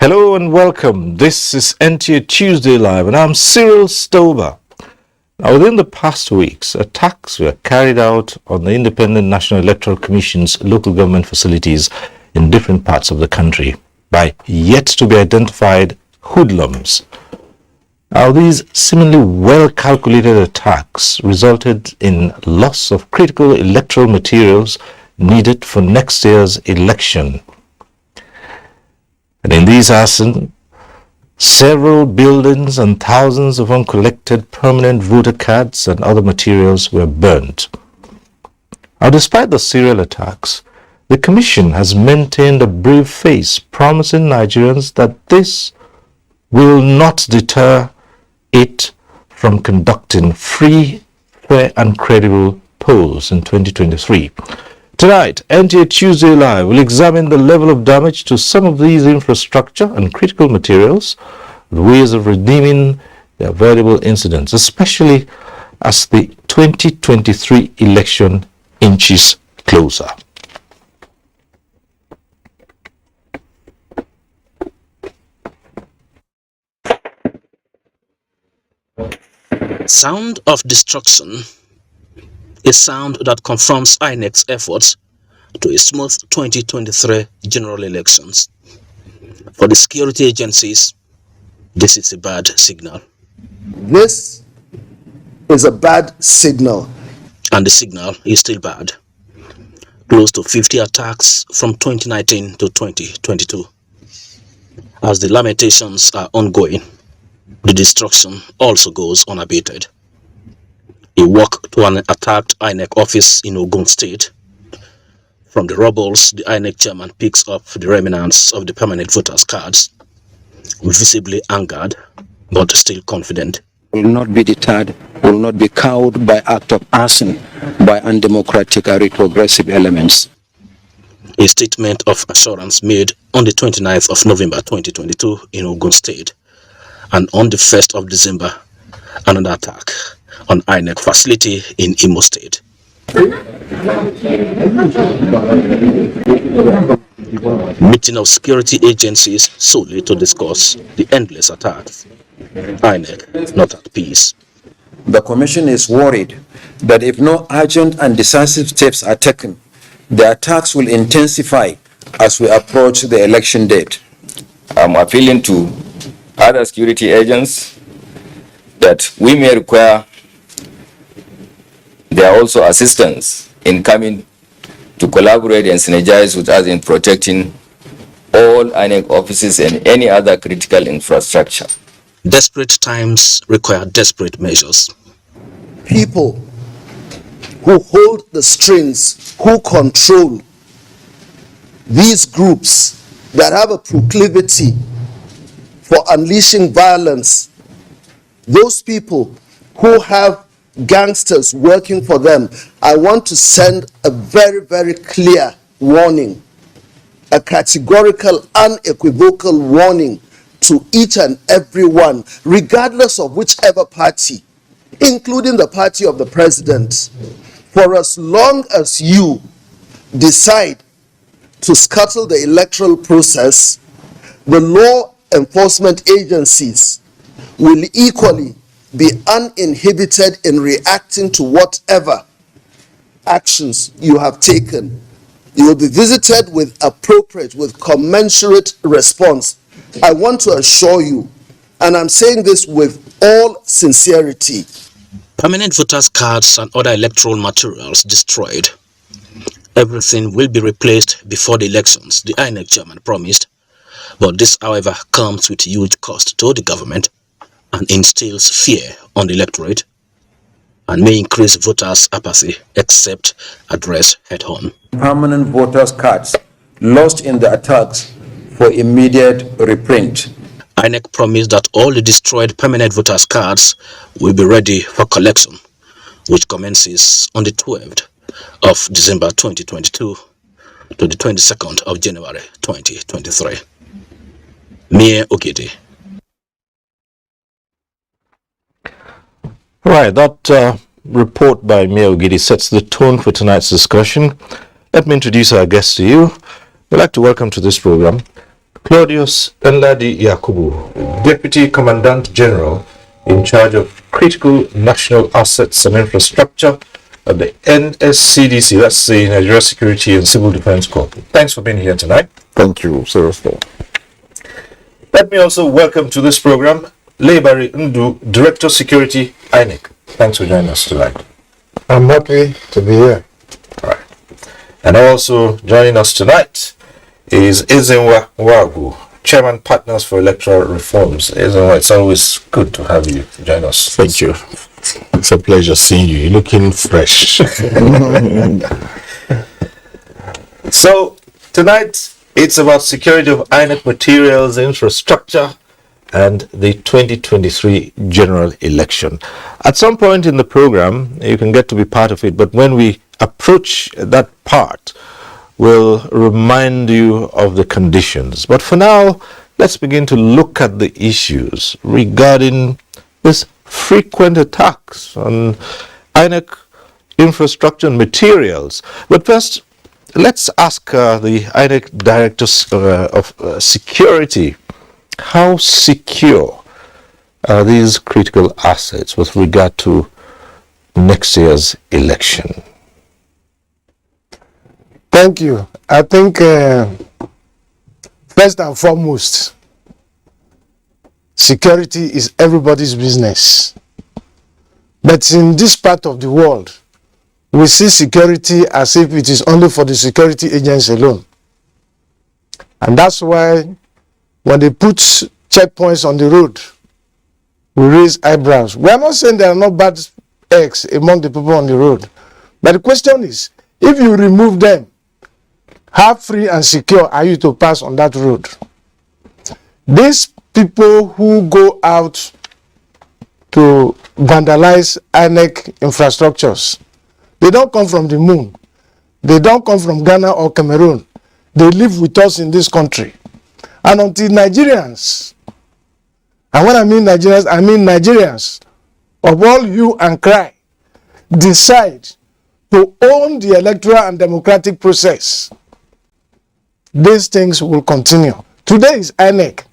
Hello and welcome. This is NTA Tuesday Live and I'm Cyril Stober. Now, within the past weeks, attacks were carried out on the Independent National Electoral Commission's local government facilities in different parts of the country by yet to be identified hoodlums. Now, these seemingly well-calculated attacks resulted in loss of critical electoral materials needed for next year's election. And in these arson, several buildings and thousands of uncollected permanent voter cards and other materials were burnt. Now, despite the serial attacks, the Commission has maintained a brave face, promising Nigerians that this will not deter it from conducting free, fair and credible polls in 2023. Tonight, NTA Tuesday Live will examine the level of damage to some of these infrastructure and critical materials, the ways of redeeming the avoidable incidents, especially as the 2023 election inches closer. Sound of destruction, a sound that confirms INEC's efforts to a smooth 2023 general elections. For the security agencies, this is a bad signal. This is a bad signal. And the signal is still bad. Close to 50 attacks from 2019 to 2022. As the lamentations are ongoing, the destruction also goes unabated. A walk to an attacked INEC office in Ogun State. From the rubbles, the INEC chairman picks up the remnants of the permanent voters' cards, visibly angered, but still confident. Will not be deterred, will not be cowed by act of arson by undemocratic or retrogressive elements. A statement of assurance made on the 29th of November 2022 in Ogun State, and on the 1st of December, another attack on INEC facility in Imo State. Meeting of security agencies solely to discuss the endless attacks. INEC not at peace. The Commission is worried that if no urgent and decisive steps are taken, the attacks will intensify as we approach the election date. I'm appealing to other security agents that we may require their also assistance in coming to collaborate and synergize with us in protecting all INEC offices and any other critical infrastructure. Desperate times require desperate measures. People who hold the strings, who control these groups that have a proclivity for unleashing violence, those people who have gangsters working for them, I want to send a very, very clear warning, a categorical, unequivocal warning to each and every one, regardless of whichever party, including the party of the president. For as long as you decide to scuttle the electoral process, the law enforcement agencies will equally be uninhibited in reacting to whatever actions you have taken. You will be visited with appropriate, with commensurate response. I want to assure you, and I'm saying this with all sincerity. Permanent voters' cards and other electoral materials destroyed. Everything will be replaced before the elections, the INEC chairman promised. But this, however, comes with huge cost to the government and instills fear on the electorate. and may increase voters' apathy except addressed head-on. Permanent voters' cards lost in the attacks for immediate reprint. INEC promised that all the destroyed permanent voters' cards will be ready for collection, which commences on the 12th of December 2022 to the 22nd of January 2023. Mie Ogidi. Right, that report by Mia Ogidi sets the tone for tonight's discussion. Let me introduce our guest to you. We'd like to welcome to this program Claudius Nladi Yakubu, Deputy Commandant General in charge of critical national assets and infrastructure at the NSCDC, that's the Nigeria Security and Civil Defense Corps. Thanks for being here tonight. Thank you, seriously. Let me also welcome to this program Lebari Ndu, Director Security, INEC. Thanks for joining us tonight. I'm happy to be here. All right. And also joining us tonight is Ezenwa Wagu, Chairman Partners for Electoral Reforms. Ezenwa, it's always good to have you join us. Thank you. It's a pleasure seeing you. You're looking fresh. So, tonight it's about security of INEC materials, infrastructure, and the 2023 general election. At some point in the program, you can get to be part of it, but when we approach that part, we'll remind you of the conditions. But for now, let's begin to look at the issues regarding this frequent attacks on INEC infrastructure and materials. But first, let's ask the INEC Director of Security, how secure are these critical assets with regard to next year's election? Thank you. I think first and foremost, security is everybody's business. But in this part of the world, we see security as if it is only for the security agents alone. And that's why when they put checkpoints on the road, we raise eyebrows. We are not saying there are no bad eggs among the people on the road. But the question is, if you remove them, how free and secure are you to pass on that road? These people who go out to vandalize INEC infrastructures, they don't come from the moon. They don't come from Ghana or Cameroon. They live with us in this country. And until Nigerians, and when I mean Nigerians of all hue and cry, decide to own the electoral and democratic process, these things will continue. Today is INEC.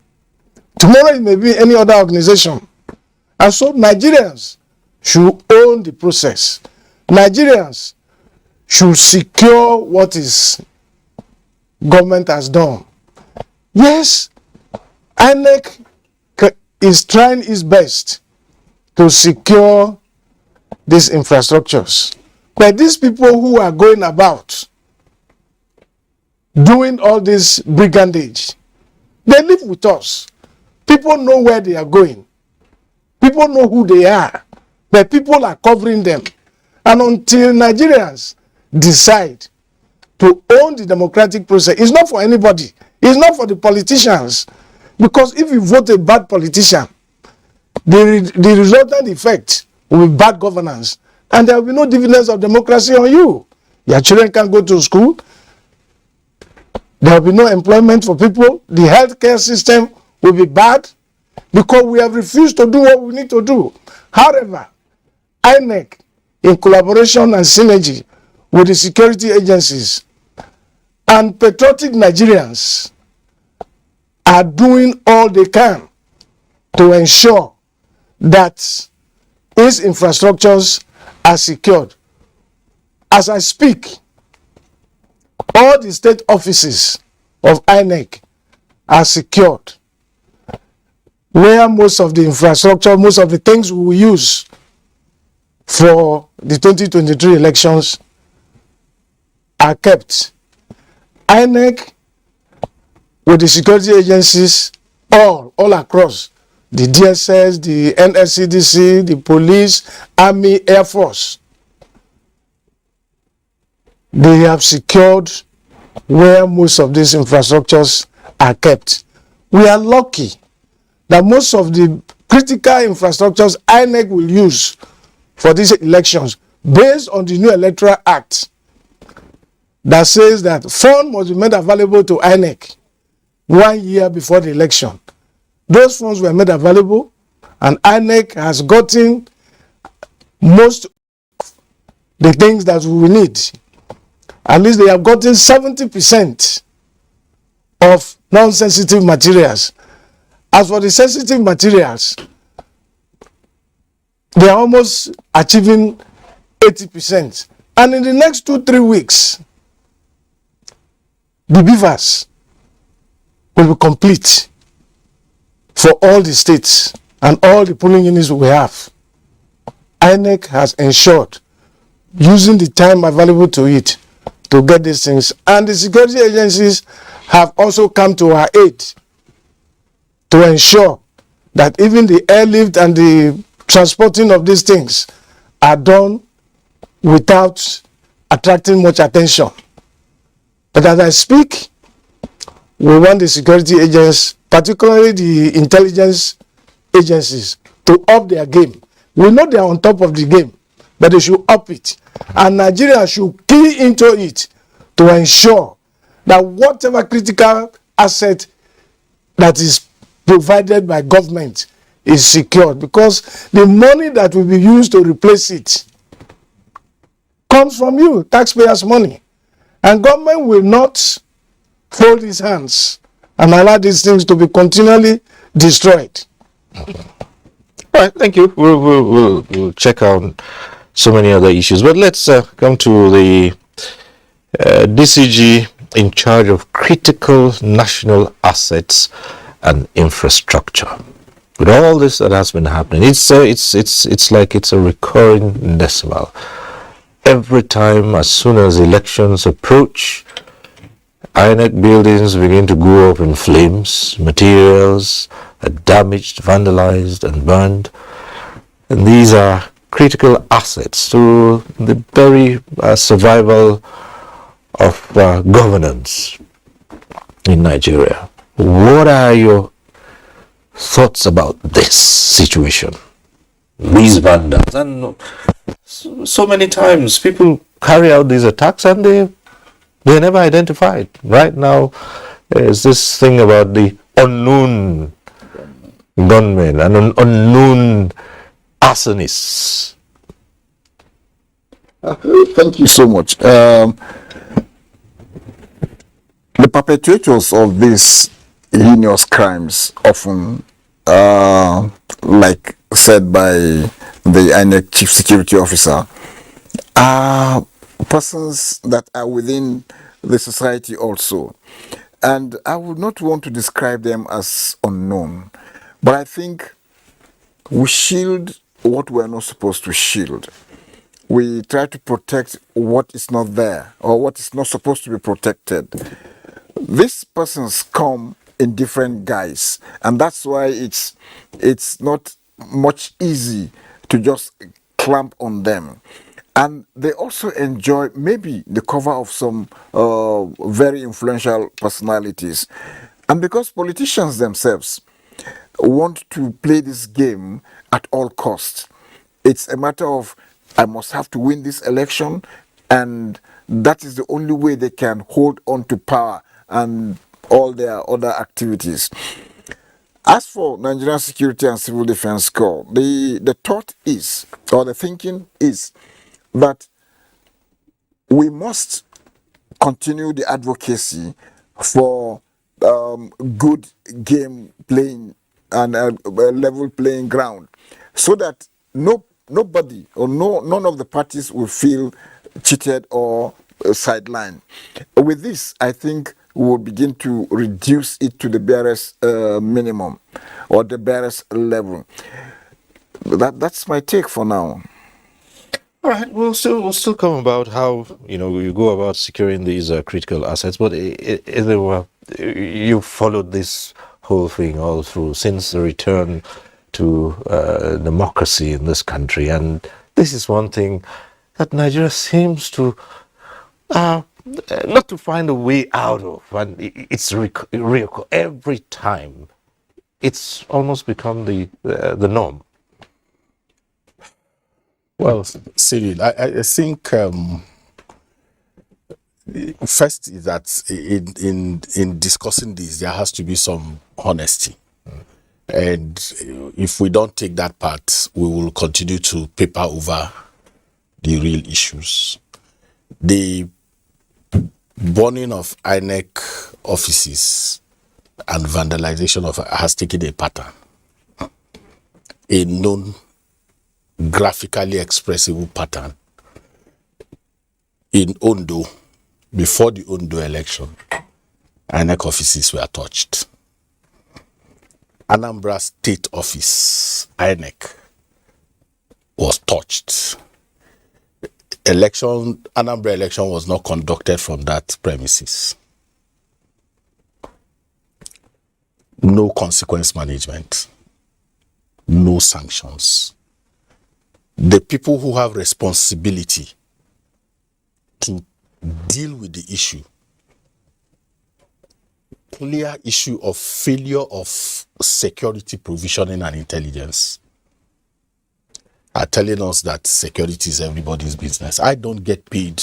Tomorrow it may be any other organization. And so Nigerians should own the process. Nigerians should secure what is government has done. Yes, INEC is trying its best to secure these infrastructures. But these people who are going about doing all this brigandage, they live with us. People know where they are going. People know who they are. But people are covering them. And until Nigerians decide to own the democratic process, it's not for anybody. It's not for the politicians. Because if you vote a bad politician, the resultant effect will be bad governance. And there will be no dividends of democracy on you. Your children can't go to school. There will be no employment for people. The healthcare system will be bad because we have refused to do what we need to do. However, INEC, in collaboration and synergy with the security agencies and patriotic Nigerians, are doing all they can to ensure that its infrastructures are secured. As I speak, all the state offices of INEC are secured, where most of the infrastructure, most of the things we will use for the 2023 elections are kept. INEC with the security agencies all across the DSS, the NSCDC, the police, army, air force. They have secured where most of these infrastructures are kept. We are lucky that most of the critical infrastructures INEC will use for these elections, based on the new Electoral Act that says that funds must be made available to INEC 1 year before the election. Those funds were made available, and INEC has gotten most of the things that we need. At least they have gotten 70% of non-sensitive materials. As for the sensitive materials, they are almost achieving 80%. And in the next 2-3 weeks, the beavers will be complete for all the states and all the polling units we have. INEC has ensured, using the time available to it, to get these things. And the security agencies have also come to our aid to ensure that even the airlift and the transporting of these things are done without attracting much attention. But as I speak, we want the security agents, particularly the intelligence agencies, to up their game. We know they are on top of the game, but they should up it. And Nigeria should key into it to ensure that whatever critical asset that is provided by government is secured, because the money that will be used to replace it comes from you, taxpayers' money. And government will not fold its hands and allow these things to be continually destroyed. All right, thank you. We'll check out so many other issues, but let's come to the DCG in charge of critical national assets and infrastructure. With all this that has been happening, it's like it's a recurring decimal. Every time, as soon as elections approach, INEC buildings begin to go up in flames, materials are damaged, vandalized, and burned. And these are critical assets to the very survival of governance in Nigeria. What are your thoughts about this situation? These vandals. And so many times people carry out these attacks and they're never identified. Right now, there's this thing about the unknown gunmen and unknown arsonists. Thank you so much. The perpetrators of these heinous crimes often, like said by the INEC Chief Security Officer, are persons that are within the society also. And I would not want to describe them as unknown, but I think we shield what we are not supposed to shield. We try to protect what is not there or what is not supposed to be protected. These persons come in different guise, and that's why it's not much easy to just clamp on them. And they also enjoy maybe the cover of some very influential personalities. And because politicians themselves want to play this game at all costs, it's a matter of, I must have to win this election, and that is the only way they can hold on to power and all their other activities. As for Nigerian Security and Civil Defense Corps, the thought is, or the thinking is, that we must continue the advocacy for good game playing and a level playing ground, so that nobody or none of the parties will feel cheated or sidelined. With this, I think we will begin to reduce it to the barest minimum or the barest level. That's my take for now. All right, we'll still come about how you go about securing these critical assets, but you followed this whole thing all through since the return to democracy in this country. And this is one thing that Nigeria seems to not to find a way out of. And it's every time. It's almost become the norm. Well, Cyril, I think first is that in discussing this, there has to be some honesty. And if we don't take that part, we will continue to paper over the real issues. The burning of INEC offices and vandalization of has taken a pattern, a known graphically expressible pattern. In Ondo, before the Ondo election, INEC offices were touched. Anambra State Office, INEC, was touched. Anambra election was not conducted from that premises. No consequence management, no sanctions. The people who have responsibility to deal with the issue, clear issue of failure of security provisioning and intelligence, are telling us that security is everybody's business. I don't get paid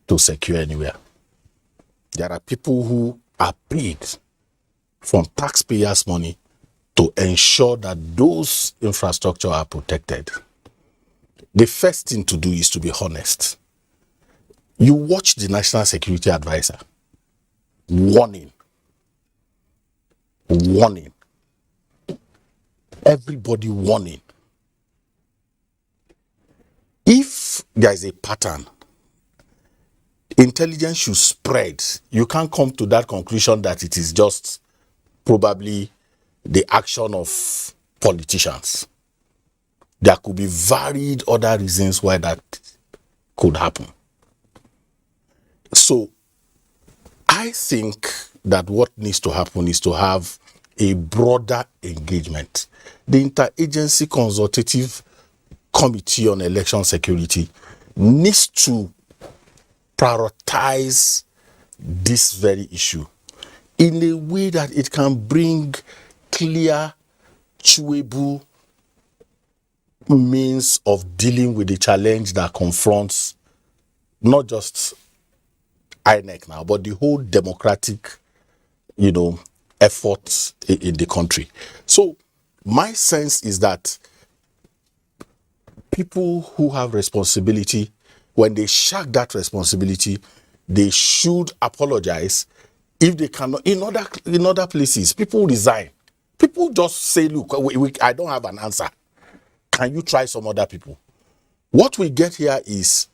to secure anywhere. There are people who are paid from taxpayers' money to ensure that those infrastructure are protected. The first thing to do is to be honest. You watch the National Security Advisor warning, everybody warning. If there is a pattern, intelligence should spread. You can't come to that conclusion that it is just probably the action of politicians. There could be varied other reasons why that could happen. So I think that what needs to happen is to have a broader engagement. The Interagency Consultative Committee on Election Security needs to prioritize this very issue in a way that it can bring clear, chewable means of dealing with the challenge that confronts not just INEC now, but the whole democratic, efforts in the country. So my sense is that people who have responsibility, when they shirk that responsibility, they should apologize. If they cannot, in other places, people resign. People just say, look, I don't have an answer. Can you try some other people? What we get here is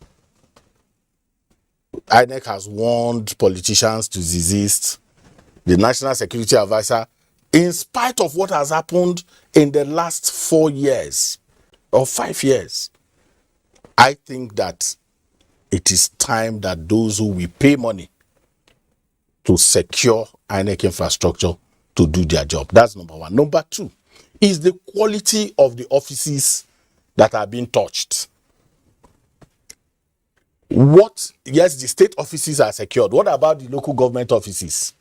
INEC has warned politicians to desist. The National Security Advisor, in spite of what has happened in the last 4 years or 5 years, I think that it is time that those who will pay money to secure INEC infrastructure to do their job. That's number one. Number two is the quality of the offices that are being touched. Yes, the state offices are secured. What about the local government offices?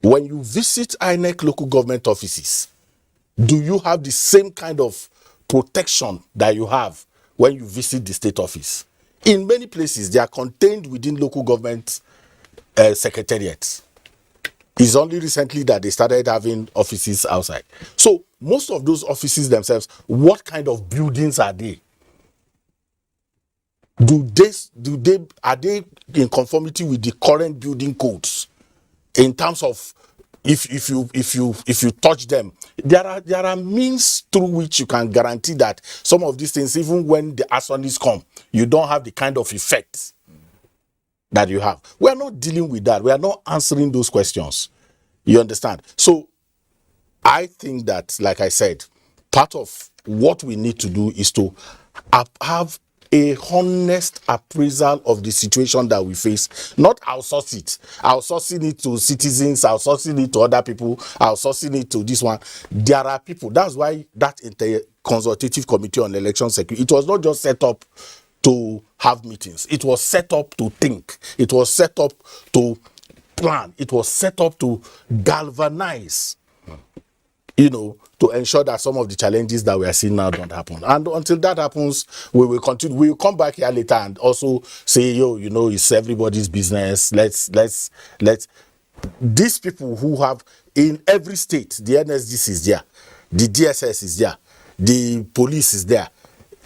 When you visit INEC local government offices, do you have the same kind of protection that you have when you visit the state office? In many places, they are contained within local government secretariats. It's only recently that they started having offices outside. So most of those offices themselves, what kind of buildings are they? Are they in conformity with the current building codes? In terms of if you touch them, there are means through which you can guarantee that some of these things, even when the arsonists come, you don't have the kind of effect that you have. We are not dealing with that. We are not answering those questions. You understand? So I think that, like I said, part of what we need to do is to have a honest appraisal of the situation that we face, not outsource it, outsourcing it to citizens, outsourcing it to other people, outsourcing it to this one. There are people. That's why that consultative committee on election security, it was not just set up to have meetings. It was set up to think. It was set up to plan. It was set up to galvanize, to ensure that some of the challenges that we are seeing now don't happen. And until that happens, we will continue. We will come back here later and also say, it's everybody's business. Let's these people who have in every state, the NSDC is there, the DSS is there, the police is there,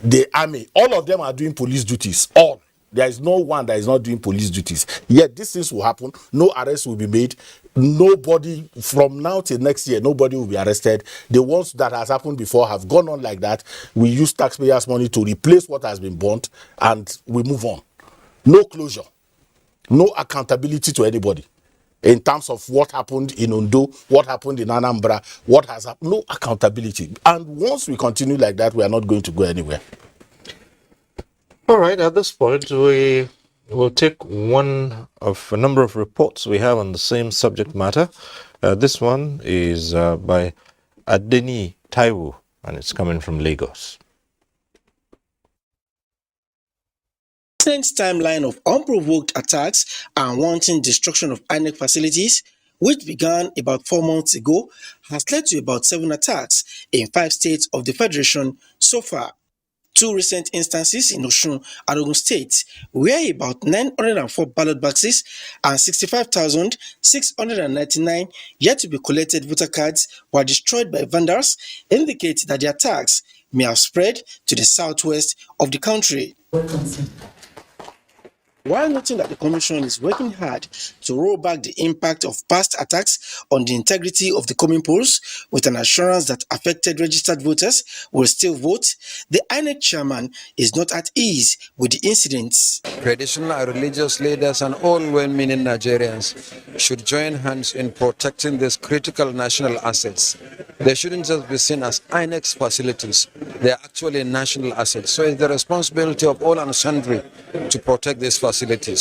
the army, all of them are doing police duties. All. There is no one that is not doing police duties. Yet these things will happen. No arrest will be made. Nobody, from now till next year, nobody will be arrested. The ones that has happened before have gone on like that. We use taxpayers' money to replace what has been burnt, and we move on. No closure. No accountability to anybody. In terms of what happened in Ondo, what happened in Anambra, what has happened. No accountability. And once we continue like that, we are not going to go anywhere. All right, at this point, we will take one of a number of reports we have on the same subject matter. This one is by Adeni Taiwo, and it's coming from Lagos. Recent timeline of unprovoked attacks and wanton destruction of INEC facilities, which began about 4 months ago, has led to about 7 attacks in 5 states of the Federation so far. 2 recent instances in Osun and Ogun states, where about 904 ballot boxes and 65,699 yet to be collected voter cards were destroyed by vandals, indicate that the attacks may have spread to the southwest of the country. While noting that the Commission is working hard to roll back the impact of past attacks on the integrity of the coming polls, with an assurance that affected registered voters will still vote, the INEC chairman is not at ease with the incidents. Traditional and religious leaders and all well-meaning Nigerians should join hands in protecting these critical national assets. They shouldn't just be seen as INEC facilities. They are actually national assets. So it's the responsibility of all and sundry to protect these facilities.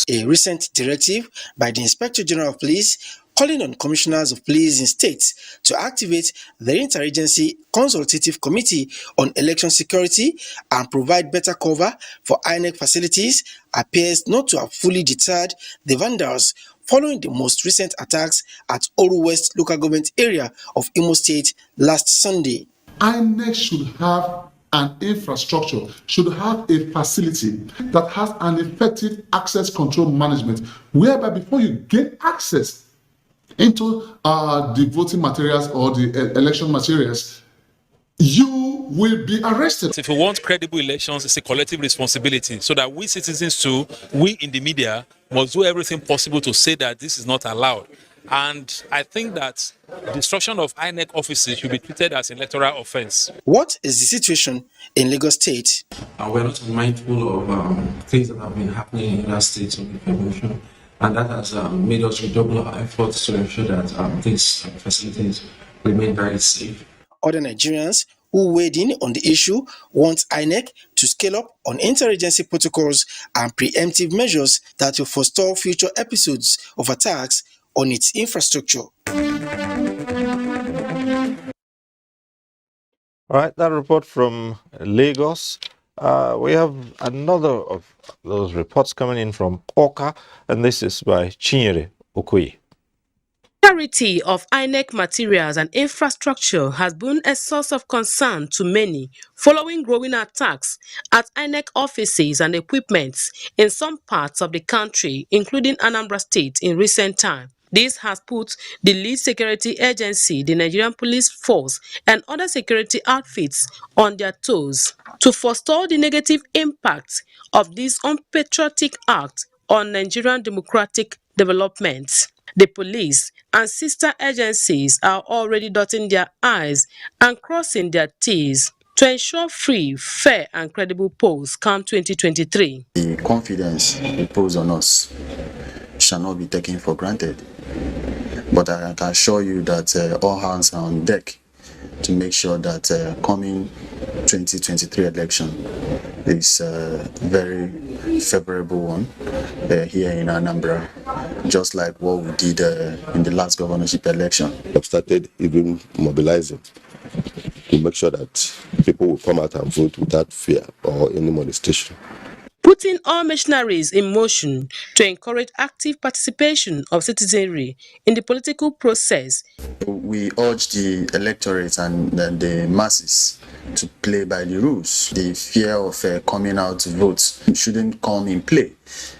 A recent directive by the Inspector General of Police calling on commissioners of police in states to activate the Interagency Consultative Committee on Election Security and provide better cover for INEC facilities appears not to have fully deterred the vandals following the most recent attacks at Oru West local government area of Imo State last Sunday. INEC should have an infrastructure, should have a facility that has an effective access control management, whereby before you get access into the voting materials or the election materials, you will be arrested. If we want credible elections, it's a collective responsibility, so that we citizens too, we in the media, must do everything possible to say that this is not allowed. And I think that destruction of INEC offices should be treated as an electoral offense. What is the situation in Lagos State? We're not mindful of things that have been happening in other states of the Federation, and that has made us redouble our efforts to ensure that these facilities remain very safe. Other Nigerians who weighed in on the issue want INEC to scale up on interagency protocols and preemptive measures that will forestall future episodes of attacks on its infrastructure. All right, that report from Lagos. We have another of those reports coming in from Oka, and this is by Chinyere Okoye. Security of INEC materials and infrastructure has been a source of concern to many following growing attacks at INEC offices and equipment in some parts of the country, including Anambra State in recent time. This has put the lead security agency, the Nigerian Police Force, and other security outfits on their toes to forestall the negative impact of this unpatriotic act on Nigerian democratic development. The police and sister agencies are already dotting their I's and crossing their T's to ensure free, fair, and credible polls come 2023. The confidence imposed on us shall not be taken for granted. But I can assure you that all hands are on deck to make sure that coming 2023 election, is a very favorable one here in Anambra, just like what we did in the last governorship election. I've started even mobilizing to make sure that people will come out and vote without fear or any molestation. Putting all machineries in motion to encourage active participation of citizenry in the political process. We urge the electorate and the masses to play by the rules. The fear of coming out to vote shouldn't come in play,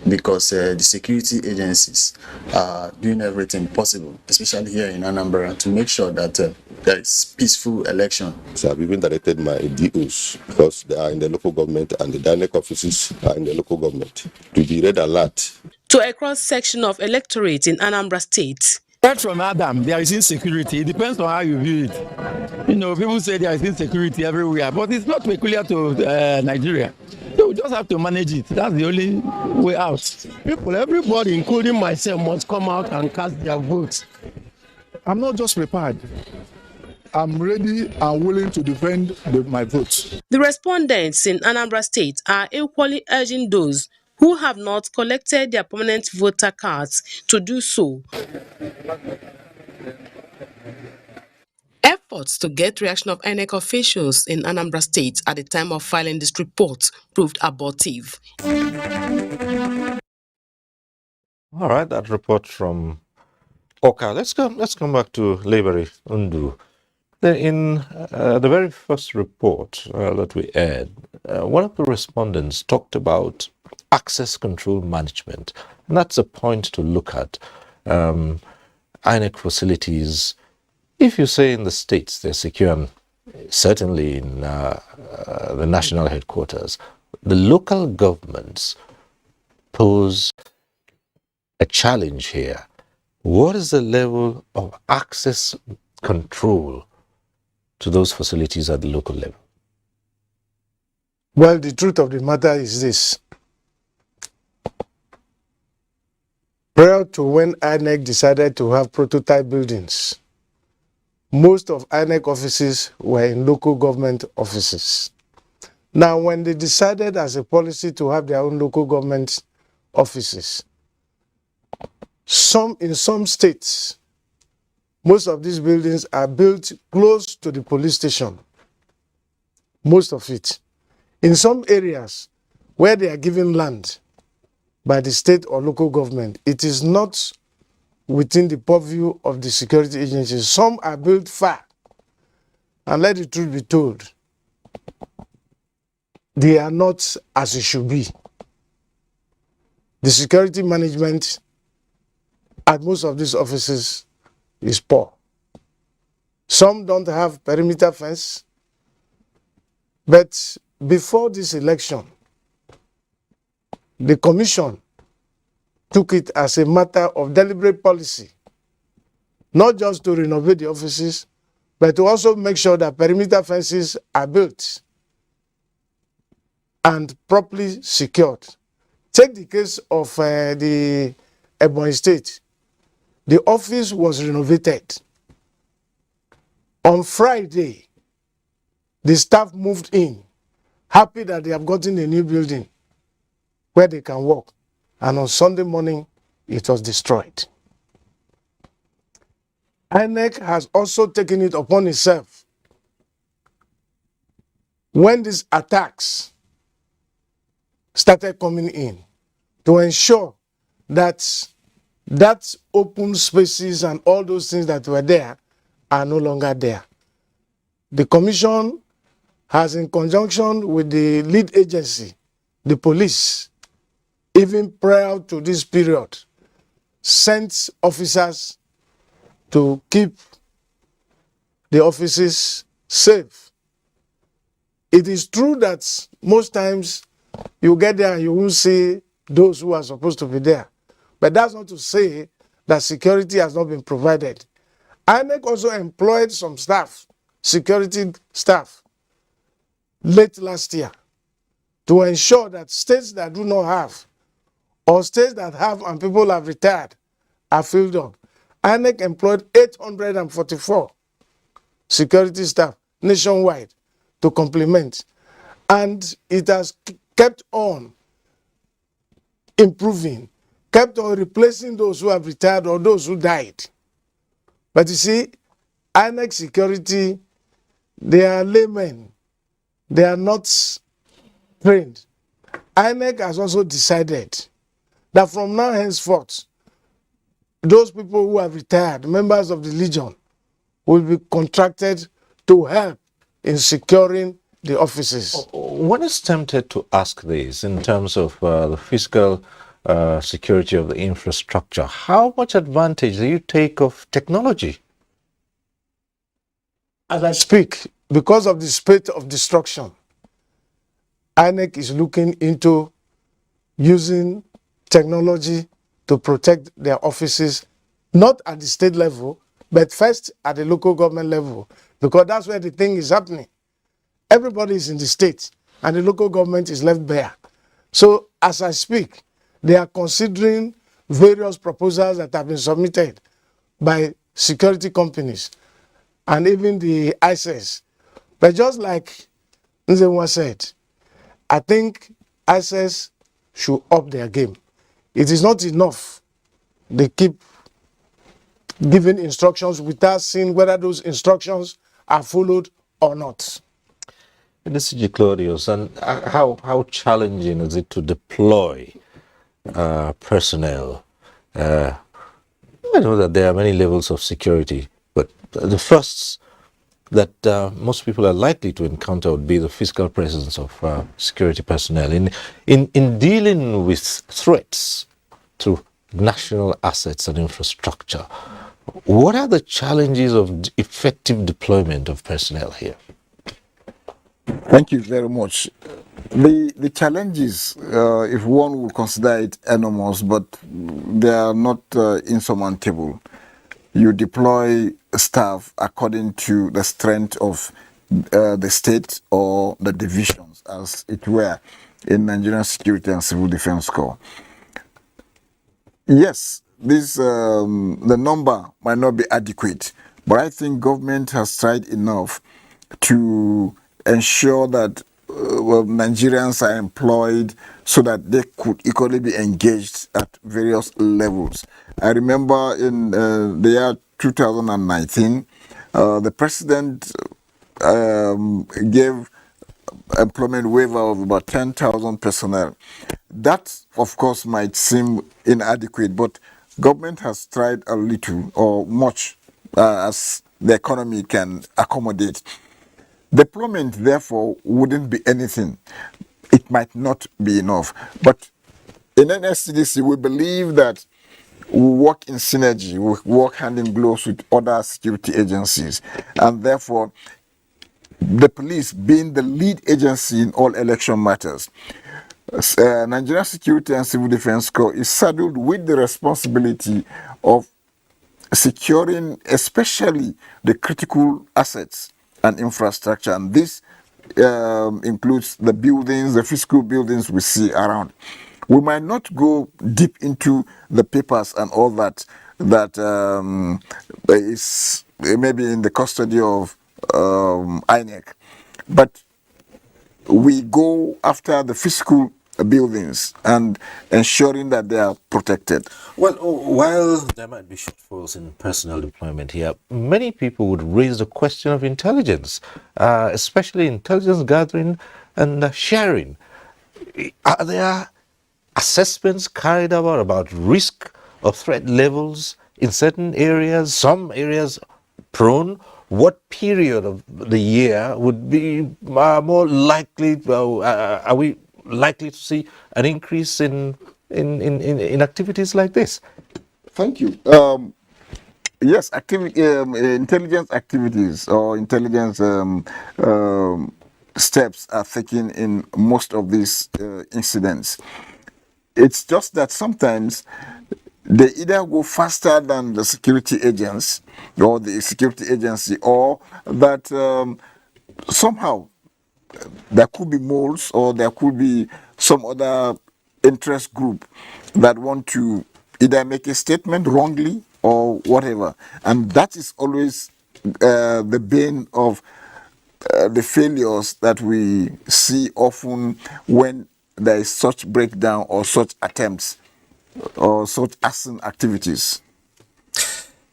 because the security agencies are doing everything possible, especially here in Anambra, to make sure that there is peaceful election. So I've even directed my DOs, because they are in the local government and the direct offices are in the local government, to be red alert to a cross-section of electorate in Anambra State. Right from Adam, there is insecurity. It depends on how you view it. You know, people say there is insecurity everywhere, but it's not peculiar to Nigeria. So we just have to manage it. That's the only way out. People, everybody, including myself, must come out and cast their votes. I'm not just prepared. I'm ready and willing to defend my votes. The respondents in Anambra State are equally urging those who have not collected their permanent voter cards to do so. Efforts to get reaction of INEC officials in Anambra State at the time of filing this report proved abortive. All right, that report from Oka. Let's come back to Lebari Undu. In the very first report that we aired, one of the respondents talked about access control management, and that's a point to look at. INEC facilities, if you say in the states they're secure, and certainly in the national headquarters, the local governments pose a challenge here. What is the level of access control to those facilities at the local level? Well, the truth of the matter is this. Prior to when INEC decided to have prototype buildings, most of INEC offices were in local government offices. Now, when they decided as a policy to have their own local government offices, in some states, most of these buildings are built close to the police station. Most of it. In some areas where they are given land by the state or local government, it is not within the purview of the security agencies. Some are built far. And let the truth be told, they are not as it should be. The security management at most of these offices is poor. Some don't have perimeter fence. But before this election, the commission took it as a matter of deliberate policy, not just to renovate the offices, but to also make sure that perimeter fences are built and properly secured. Take the case of the Ebonyi State. The office was renovated. On Friday, the staff moved in, happy that they have gotten a new building where they can work. And on Sunday morning, it was destroyed. INEC has also taken it upon itself, when these attacks started coming in, to ensure that open spaces and all those things that were there are no longer there. The commission has, in conjunction with the lead agency, the police, even prior to this period, sent officers to keep the offices safe. It is true that most times you get there and you won't see those who are supposed to be there. But that's not to say that security has not been provided. INEC also employed some staff, security staff, late last year, to ensure that states that do not have, or states that have and people have retired, are filled up. INEC employed 844 security staff nationwide to complement. And it has kept on improving, kept on replacing those who have retired or those who died. But you see, INEC security, they are laymen. They are not trained. INEC has also decided that from now henceforth, those people who have retired, members of the Legion, will be contracted to help in securing the offices. One is tempted to ask this in terms of the physical security of the infrastructure. How much advantage do you take of technology? As I speak, because of the spate of destruction, INEC is looking into using technology to protect their offices, not at the state level, but first at the local government level, because that's where the thing is happening. Everybody is in the state, and the local government is left bare. So, as I speak, they are considering various proposals that have been submitted by security companies and even the ISIS. But just like Nzewa said, I think ISIS should up their game. It is not enough they keep giving instructions without seeing whether those instructions are followed or not. This is Claudius, and how challenging is it to deploy personnel? I know that there are many levels of security, but the first that most people are likely to encounter would be the physical presence of security personnel in dealing with threats to national assets and infrastructure. What are the challenges of effective deployment of personnel here? Thank you very much. The challenges, if one will consider it enormous, but they are not insurmountable. You deploy staff according to the strength of the state or the divisions, as it were, in Nigerian Security and Civil Defense Corps. Yes, the number might not be adequate, but I think government has tried enough to ensure that Nigerians are employed so that they could equally be engaged at various levels. I remember in the year 2019, the president gave employment waiver of about 10,000 personnel. That, of course, might seem inadequate, but government has tried a little or much as the economy can accommodate. Deployment, therefore, wouldn't be anything. It might not be enough. But in NSCDC, we believe that we work in synergy, we work hand in glove with other security agencies, and therefore, the police being the lead agency in all election matters, Nigerian Security and Civil Defense Corps is saddled with the responsibility of securing especially the critical assets and infrastructure, and this includes the buildings, the physical buildings we see around. We might not go deep into the papers and all that is maybe in the custody of INEC, but we go after the physical buildings and ensuring that they are protected. Well, while there might be shortfalls in personnel deployment here, many people would raise the question of intelligence, especially intelligence gathering and sharing. Are there assessments carried out about risk of threat levels in certain areas, some areas prone? What period of the year would be more likely? Are we likely to see an increase in activities like this? Thank you. Yes, intelligence activities or intelligence steps are taken in most of these incidents. It's just that sometimes they either go faster than the security agents or the security agency, or that somehow there could be moles or there could be some other interest group that want to either make a statement wrongly or whatever. And that is always the bane of the failures that we see often when there is such breakdown or such attempts or such arson activities?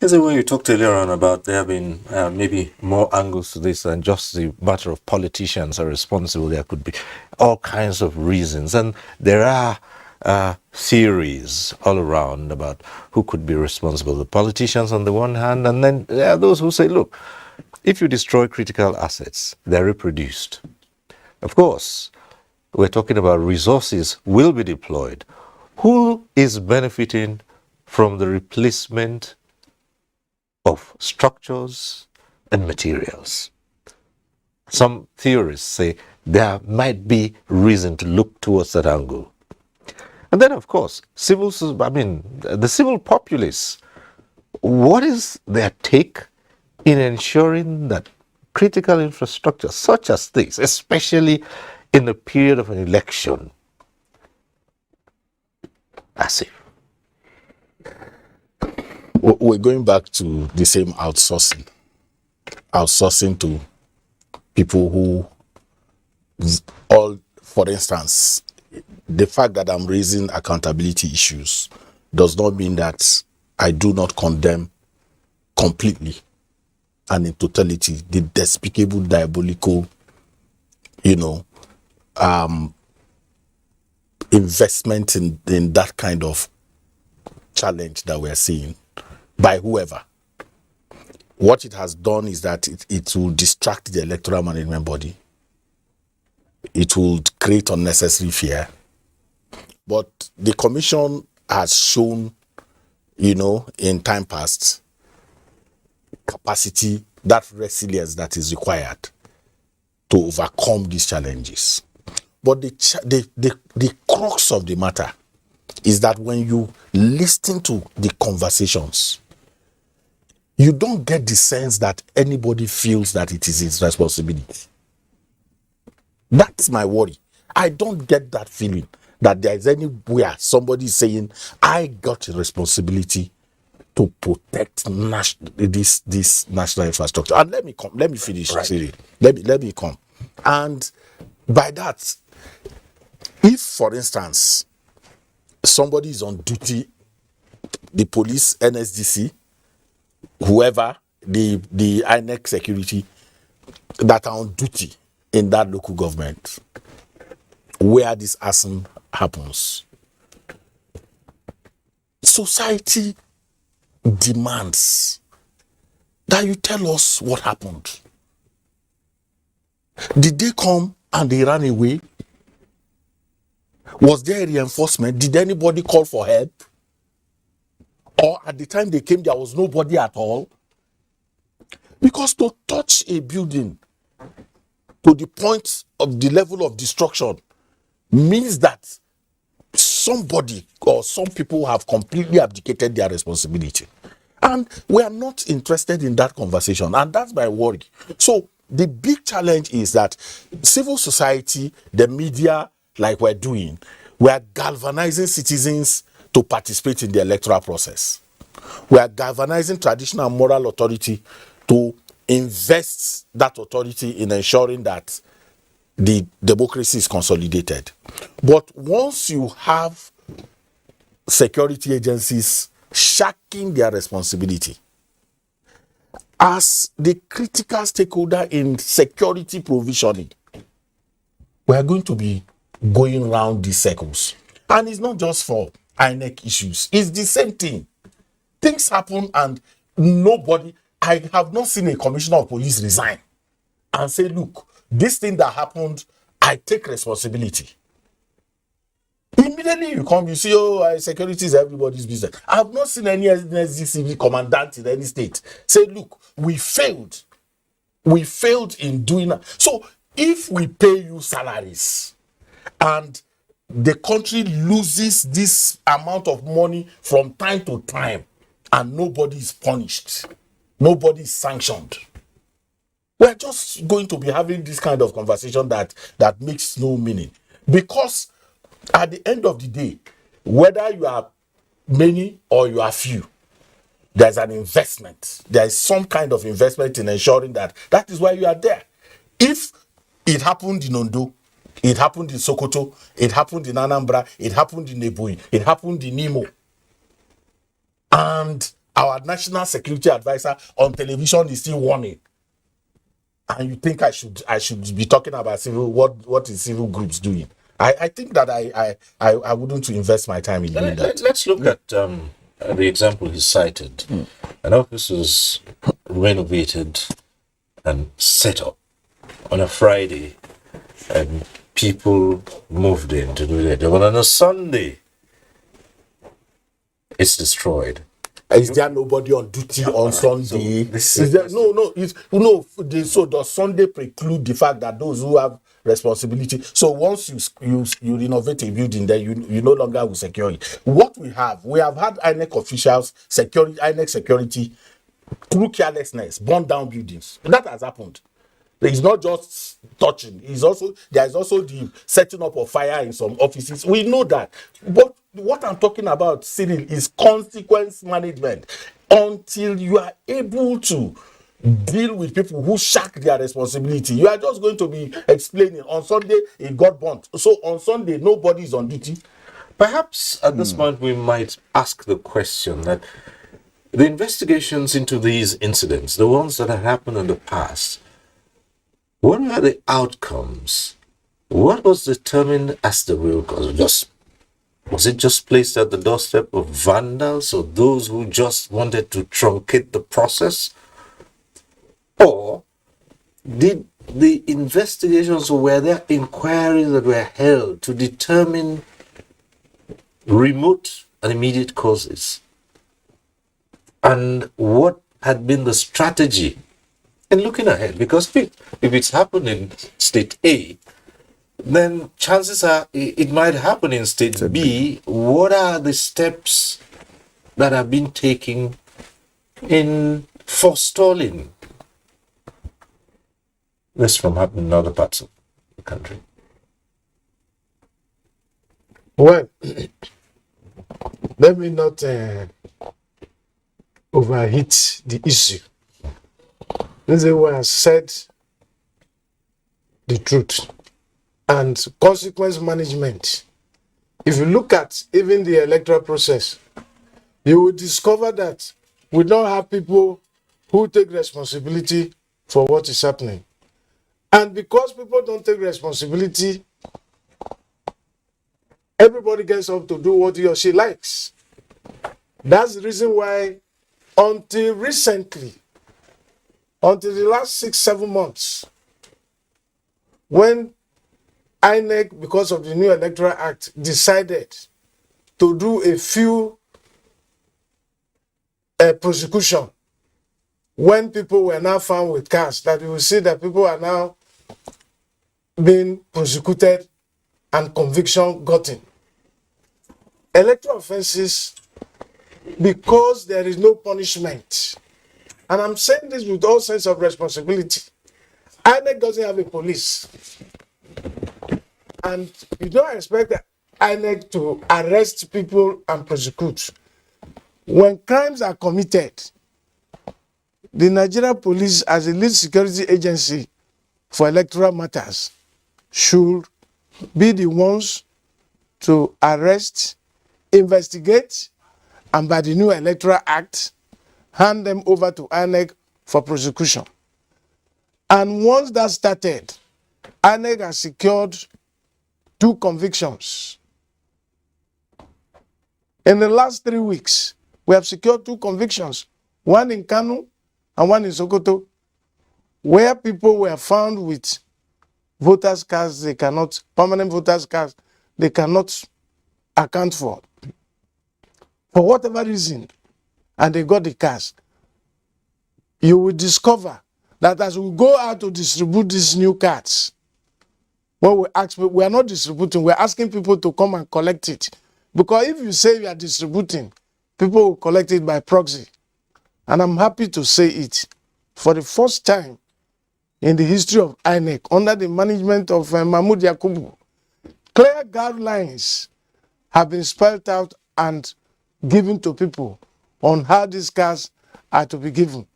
Yes, when you talked earlier on about there having maybe more angles to this than just the matter of politicians are responsible, there could be all kinds of reasons. And there are theories all around about who could be responsible. The politicians on the one hand, and then there are those who say, look, if you destroy critical assets, they're reproduced. Of course, we're talking about resources will be deployed. Who is benefiting from the replacement of structures and materials? Some theorists say there might be reason to look towards that angle. And then, of course, the civil populace, what is their take in ensuring that critical infrastructure such as this, especially in the period of an election, are safe? We're going back to the same outsourcing to people who for instance, the fact that I'm raising accountability issues does not mean that I do not condemn completely and in totality the despicable, diabolical, investment in that kind of challenge that we're seeing by whoever. What it has done is that it will distract the electoral management body. It will create unnecessary fear. But the commission has shown, in time past, capacity, that resilience that is required to overcome these challenges. But the crux of the matter is that when you listen to the conversations, you don't get the sense that anybody feels that it is his responsibility. That's my worry. I don't get that feeling that there is anywhere somebody is saying, I got a responsibility to protect this national infrastructure. And let me finish, right. Siri. Let me come. And by that, if, for instance, somebody is on duty, the police, NSDC, whoever, the INEC security, that are on duty in that local government, where this arson happens, society demands that you tell us what happened. Did they come and they ran away? Was there a reinforcement? Did anybody call for help? Or at the time they came, there was nobody at all? Because to touch a building to the point of the level of destruction means that somebody or some people have completely abdicated their responsibility. And we are not interested in that conversation. And that's my worry. So the big challenge is that civil society, the media, like we're doing, we are galvanizing citizens to participate in the electoral process. We are galvanizing traditional and moral authority to invest that authority in ensuring that the democracy is consolidated. But once you have security agencies shirking their responsibility as the critical stakeholder in security provisioning, we are going to be going around these circles. And it's not just for INEC issues. It's the same thing. Things happen and nobody, I have not seen a commissioner of police resign and say, look, this thing that happened, I take responsibility. Immediately you come, you see, security is everybody's business. I have not seen any SDCV commandant in any state say, look, we failed. We failed in doing that. So if we pay you salaries and the country loses this amount of money from time to time and nobody is punished, nobody is sanctioned, we're just going to be having this kind of conversation that makes no meaning. Because at the end of the day, whether you are many or you are few, there's an investment. There is some kind of investment in ensuring that is why you are there. If it happened in Ondo, it happened in Sokoto, it happened in Anambra, it happened in Ebonyi, it happened in Imo, and our national security advisor on television is still warning, and you think I should be talking about civil, what is civil groups doing? I think that I wouldn't invest my time in doing that. Let's look at the example he cited. An office was renovated and set up on a Friday, and people moved in to do that. But on a Sunday, it's destroyed. Is there nobody on duty on Sunday? So does Sunday preclude the fact that those who have responsibility? So once you renovate a building, then you no longer will secure it. What we have had INEC officials, INEC security, through carelessness, burn down buildings. That has happened. It's not just touching. There is also the setting up of fire in some offices. We know that. But what I'm talking about, Cyril, is consequence management. Until you are able to deal with people who shirk their responsibility, you are just going to be explaining on Sunday it got burnt. So on Sunday nobody is on duty. Perhaps at this point we might ask the question that the investigations into these incidents, the ones that have happened in the past, what are the outcomes? What was determined as the real cause? Was it just placed at the doorstep of vandals or those who just wanted to truncate the process? Or did the investigations, or were there inquiries that were held to determine remote and immediate causes? And what had been the strategy in looking ahead? Because if it's happened in state A, then chances are it might happen in state B. What are the steps that have been taken in forestalling this from happening in other parts of the country? Well, let me not overheat the issue. This is why I said the truth. And consequence management. If you look at even the electoral process, you will discover that we don't have people who take responsibility for what is happening. And because people don't take responsibility, everybody gets up to do what he or she likes. That's the reason why until recently, until the last 6-7 months, when INEC, because of the new Electoral Act, decided to do a few prosecution when people were now found with cars, that you will see that people are now being prosecuted and conviction gotten. Electoral offenses, because there is no punishment, and I'm saying this with all sense of responsibility, INEC doesn't have a police. And you don't expect the INEC to arrest people and prosecute. When crimes are committed, the Nigerian police, as a lead security agency for electoral matters, should be the ones to arrest, investigate, and by the new Electoral Act, hand them over to INEC for prosecution. And once that started, INEC has secured 2 convictions. In the last 3 weeks, we have secured 2 convictions, one in Kano and one in Sokoto, where people were found with voters' cards they cannot, permanent voters' cards they cannot account for whatever reason, and they got the cards. You will discover that as we go out to distribute these new cards, when we ask people, we are not distributing, we're asking people to come and collect it. Because if you say you are distributing, people will collect it by proxy. And I'm happy to say it. For the first time in the history of INEC, under the management of Mahmoud Yakubu, clear guidelines have been spelled out and given to people on how these cards are to be given,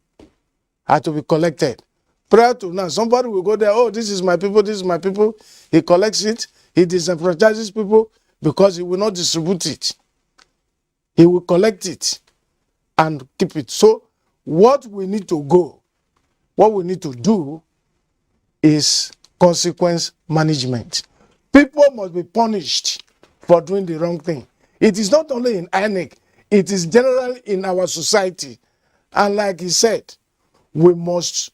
are to be collected. Prior to now, somebody will go there, oh, this is my people, this is my people. He collects it, he disenfranchises people because he will not distribute it. He will collect it and keep it. So what we need to do is consequence management. People must be punished for doing the wrong thing. It is not only in INEC, it is general in our society. And like he said, we must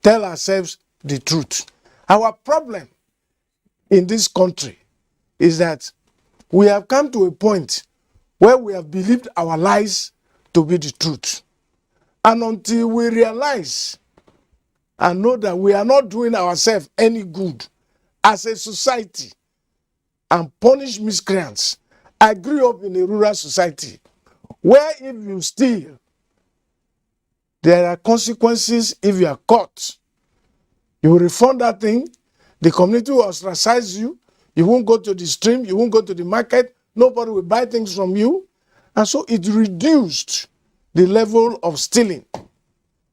tell ourselves the truth. Our problem in this country is that we have come to a point where we have believed our lies to be the truth. And until we realize and know that we are not doing ourselves any good as a society and punish miscreants. I grew up in a rural society where if you steal, there are consequences if you are caught. You will refund that thing, the community will ostracize you, you won't go to the stream, you won't go to the market, nobody will buy things from you. And so it reduced the level of stealing,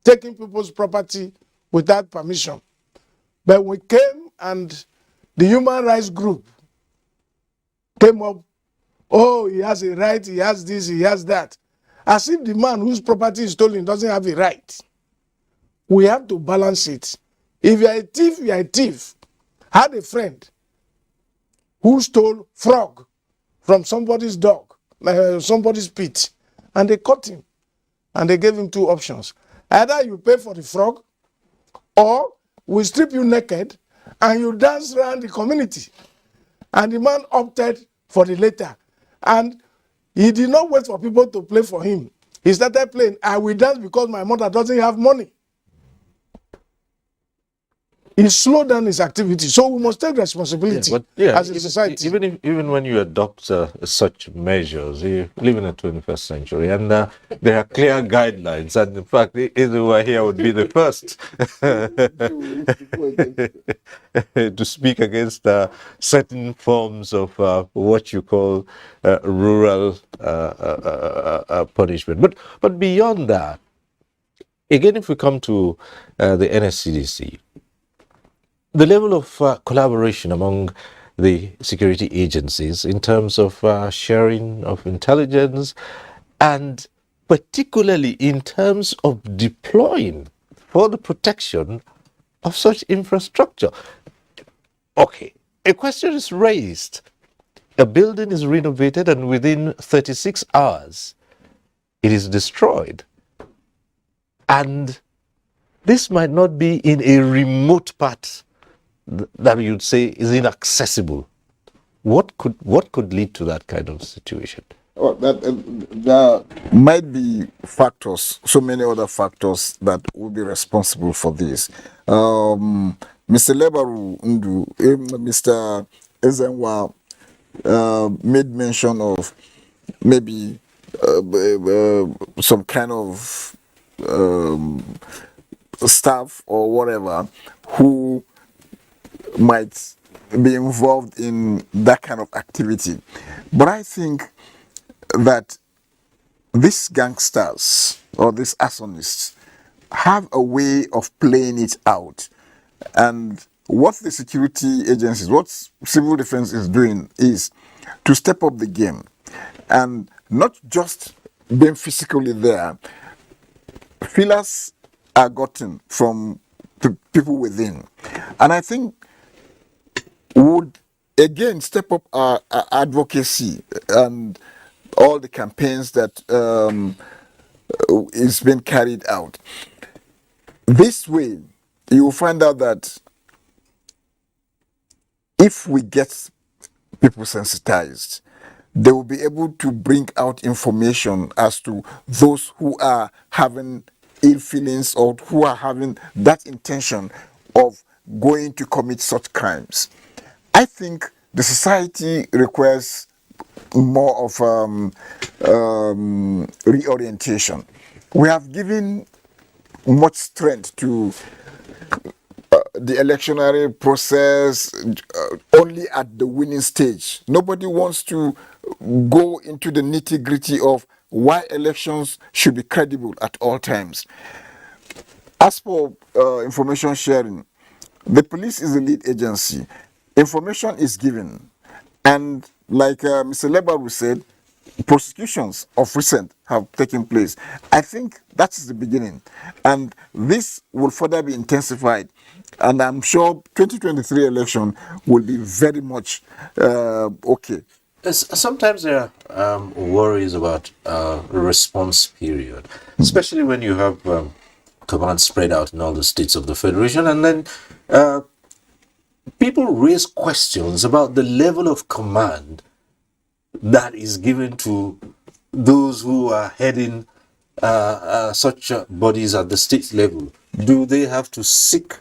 taking people's property without permission. But we came and the human rights group came up, oh, he has a right, he has this, he has that. As if the man whose property is stolen doesn't have a right. We have to balance it. If you are a thief, you are a thief. I had a friend who stole frog from somebody's dog, somebody's pit, and they caught him. And they gave him two options. Either you pay for the frog, or we strip you naked and you dance around the community. And the man opted for the latter. And he did not wait for people to play for him. He started playing, I will dance because my mother doesn't have money. He slowed down his activity. So we must take responsibility as a society. Even when you adopt such measures, you live in the 21st century, and there are clear guidelines. And in fact, Israel here would be the first to speak against certain forms of what you call rural punishment. But beyond that, again, if we come to the NSCDC, the level of collaboration among the security agencies in terms of sharing of intelligence, and particularly in terms of deploying for the protection of such infrastructure. Okay, a question is raised. A building is renovated and within 36 hours it is destroyed. And this might not be in a remote part that you'd say is inaccessible. What could lead to that kind of situation? Well, there might be factors, so many other factors that would be responsible for this. Mr. Lebaru Ndu, Mr. Ezenwa made mention of maybe some kind of staff or whatever who might be involved in that kind of activity. But I think that these gangsters or these arsonists have a way of playing it out. And what the security agencies, what civil defense is doing is to step up the game and not just being physically there. Feelers are gotten from the people within. And I think would again step up our advocacy and all the campaigns that is being carried out. This way, you will find out that if we get people sensitized, they will be able to bring out information as to those who are having ill feelings or who are having that intention of going to commit such crimes. I think the society requires more of reorientation. We have given much strength to the electionary process only at the winning stage. Nobody wants to go into the nitty-gritty of why elections should be credible at all times. As for information sharing, the police is the lead agency. Information is given, and like Mr. Lebaru said, prosecutions of recent have taken place. I think that is the beginning, and this will further be intensified. And I'm sure 2023 election will be very much okay. Sometimes there are worries about response period, especially when you have command spread out in all the states of the federation, and then people raise questions about the level of command that is given to those who are heading such bodies at the state level. Do they have to seek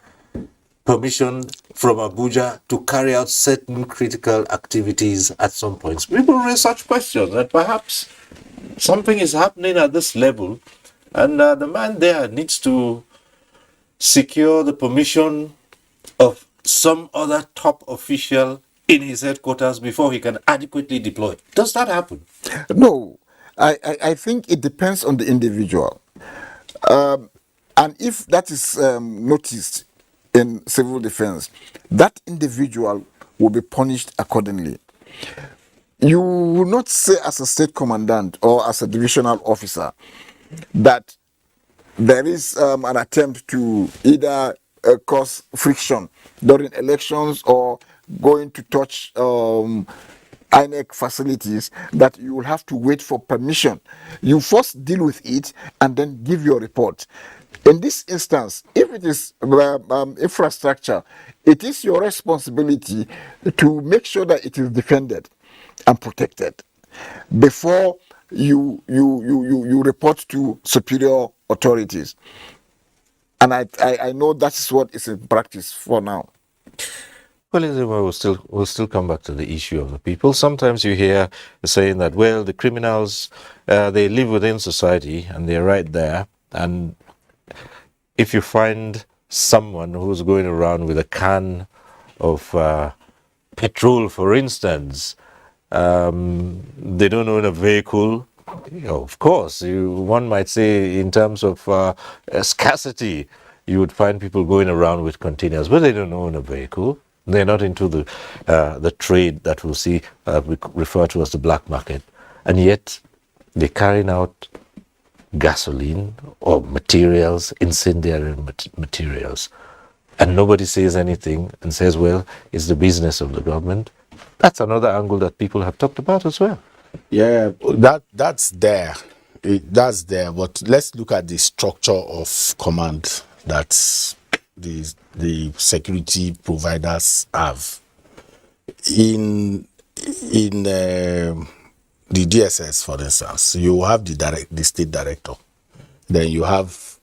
permission from Abuja to carry out certain critical activities at some points? People raise such questions that perhaps something is happening at this level, and the man there needs to secure the permission of some other top official in his headquarters before he can adequately deploy. Does that happen? No, I think it depends on the individual. And if that is noticed in civil defense, that individual will be punished accordingly. You will not say as a state commandant or as a divisional officer that there is an attempt to either cause friction during elections or going to touch INEC facilities, that you will have to wait for permission. You first deal with it and then give your report. In this instance, if it is infrastructure, it is your responsibility to make sure that it is defended and protected before you report to superior authorities. And I know that is what is in practice for now. Well, we'll still come back to the issue of the people. Sometimes you hear saying that, well, the criminals, they live within society and they're right there. And if you find someone who's going around with a can of petrol, for instance, they don't own a vehicle, of course, one might say in terms of scarcity, you would find people going around with containers, but they don't own a vehicle. They're not into the trade that we'll see we refer to as the black market, and yet they're carrying out gasoline or materials, incendiary materials, and nobody says anything and says, well, it's the business of the government. That's another angle that people have talked about as well. Yeah, that's there. That's there. But let's look at the structure of command that the security providers have. In the DSS, for instance, you have the state director. Then you have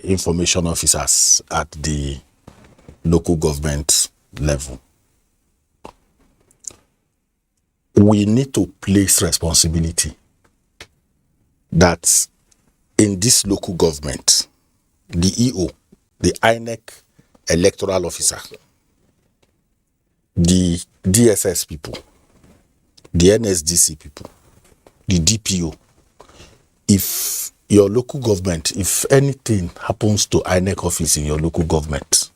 information officers at the local government level. We need to place responsibility that in this local government, the EO, the INEC electoral officer, the DSS people, the NSDC people, the DPO, if your local government, if anything happens to INEC office in your local government,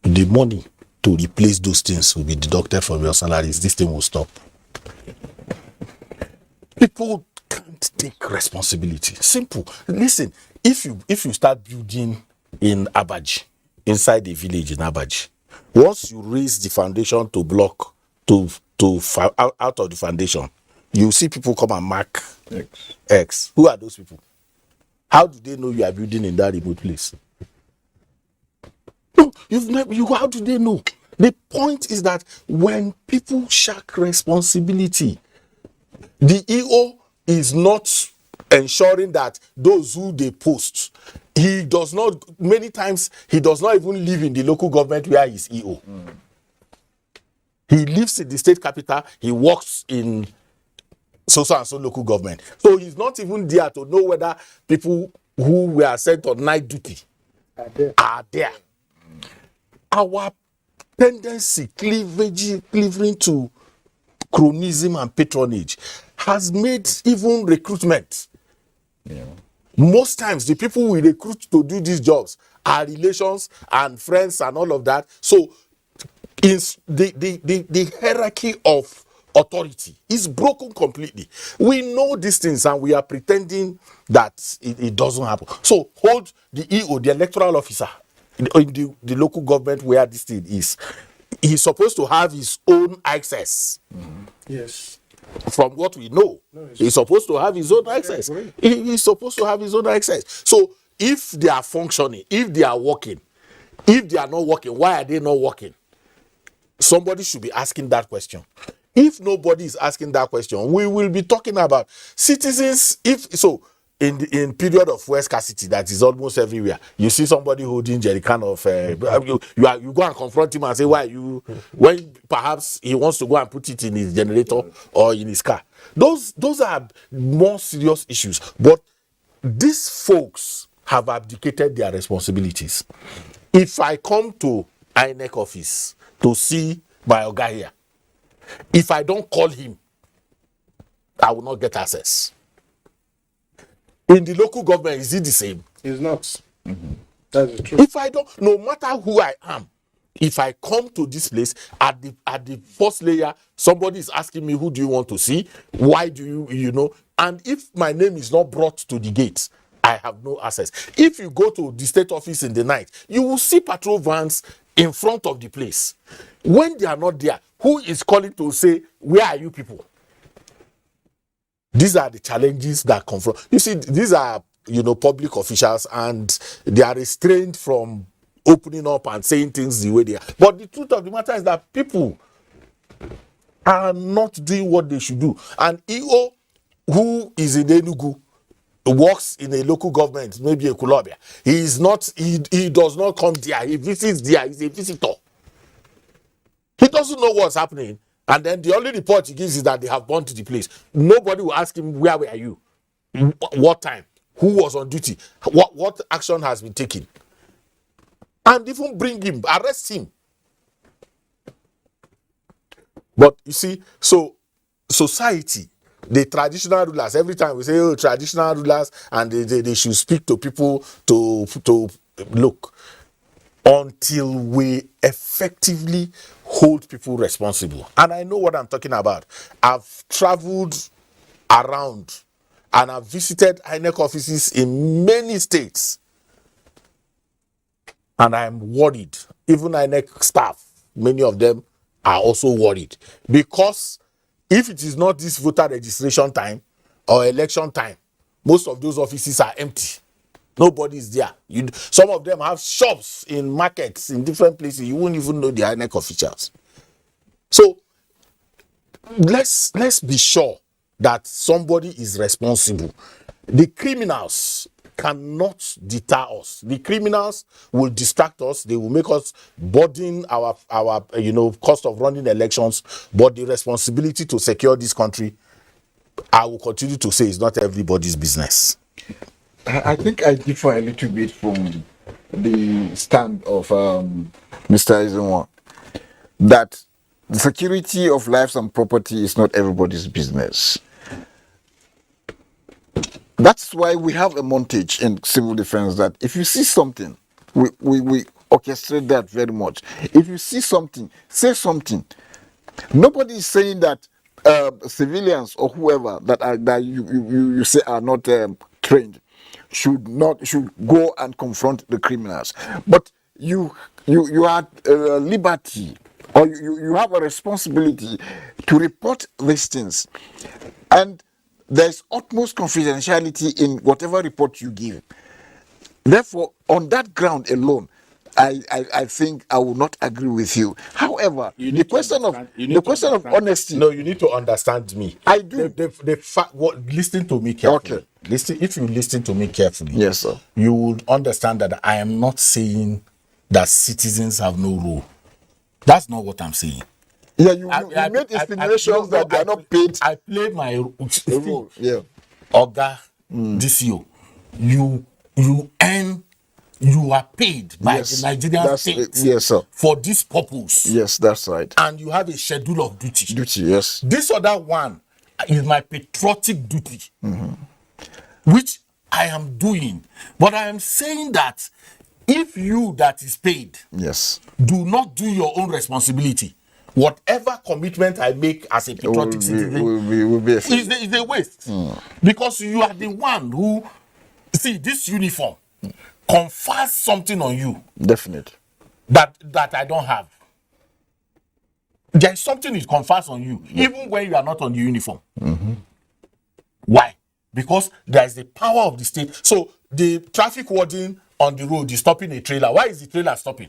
the money to replace those things will be deducted from your salaries. This thing will stop. People can't take responsibility. Simple. Listen, if you start building in Abuja, inside the village in Abuja, once you raise the foundation to block out of the foundation, you see people come and mark X. Who are those people? How do they know you are building in that remote place? No, how do they know? The point is that when people shirk responsibility, the EO is not ensuring that those who they post, he does not, many times, he does not even live in the local government where he's EO. He lives in the state capital, he works in so and so local government. So he's not even there to know whether people who were sent on night duty are there. Our tendency, cleaving to cronyism and patronage has made even recruitment Most times, the people we recruit to do these jobs are relations and friends and all of that. So, the hierarchy of authority is broken completely. We know these things and we are pretending that it doesn't happen. So, hold the EO, the electoral officer, in the local government where this thing is. He's supposed to have his own access. Yes. From what we know, he's supposed to have his own access. He's supposed to have his own access. So if they are functioning, if they are working, if they are not working, why are they not working? Somebody should be asking that question. If nobody is asking that question, we will be talking about citizens. If so, in period of fuel scarcity that is almost everywhere, you see somebody holding jerrycan of you go and confront him and say, why you, when perhaps he wants to go and put it in his generator or in his car. Those are more serious issues. But these folks have abdicated their responsibilities. If I come to INEC office to see my oga here, if I don't call him, I will not get access. In the local government, is it the same? It's not. That's the truth. If I don't, no matter who I am, if I come to this place at the first layer, somebody is asking me, who do you want to see? Why do you know? And if my name is not brought to the gate, I have no access. If you go to the state office in the night, you will see patrol vans in front of the place. When they are not there, who is calling to say, where are you people? These are the challenges that confront. You see, these are, public officials, and they are restrained from opening up and saying things the way they are. But the truth of the matter is that people are not doing what they should do. And EO, who is in Enugu, works in a local government, maybe a Kulobia, he does not come there. He visits there. He's a visitor. He doesn't know what's happening. And then the only report he gives is that they have gone to the place. Nobody will ask him, where were you? What time? Who was on duty? What action has been taken? And even bring him, arrest him. But you see, so society, the traditional rulers, every time we say, oh, traditional rulers, and they should speak to people to look, until we effectively hold people responsible. And I know what I'm talking about. I've traveled around and I've visited INEC offices in many states. And I'm worried. Even INEC staff, many of them are also worried. Because if it is not this voter registration time or election time, most of those offices are empty. Nobody is there. Some of them have shops in markets in different places. You won't even know the INEC officials. So let's be sure that somebody is responsible. The criminals cannot deter us. The criminals will distract us. They will make us burden our cost of running elections. But the responsibility to secure this country, I will continue to say, is not everybody's business. I think I differ a little bit from the stand of Mr. Izenwa, that the security of lives and property is not everybody's business. That's why we have a montage in civil defense that if you see something, we orchestrate that very much. If you see something, say something. Nobody is saying that civilians or whoever that you say are not trained should go and confront the criminals. But you have liberty, or you have a responsibility to report these things, and there's utmost confidentiality in whatever report you give. Therefore, on that ground alone, I think I will not agree with you. However, the question of honesty. No, you need to understand me. I do. Listen to me carefully. Okay. If you listen to me carefully, yes, sir, you would understand that I am not saying that citizens have no role. That's not what I'm saying. Yeah, you made insinuations that they are not paid. I play my role. Yeah. Oga, DCO, you earn. You are paid by the Nigerian state for this purpose. Yes, that's right. And you have a schedule of duty. Yes. This other one is my patriotic duty, which I am doing. But I am saying that if you that is paid Yes. do not do your own responsibility, whatever commitment I make as a patriotic citizen will be a failure. is a waste. Because you are the one who, see, this uniform confers something on you. Definitely. That I don't have. There is something it confers on you, even when you are not on the uniform. Why? Because there is the power of the state. So the traffic warden on the road is stopping a trailer. Why is the trailer stopping?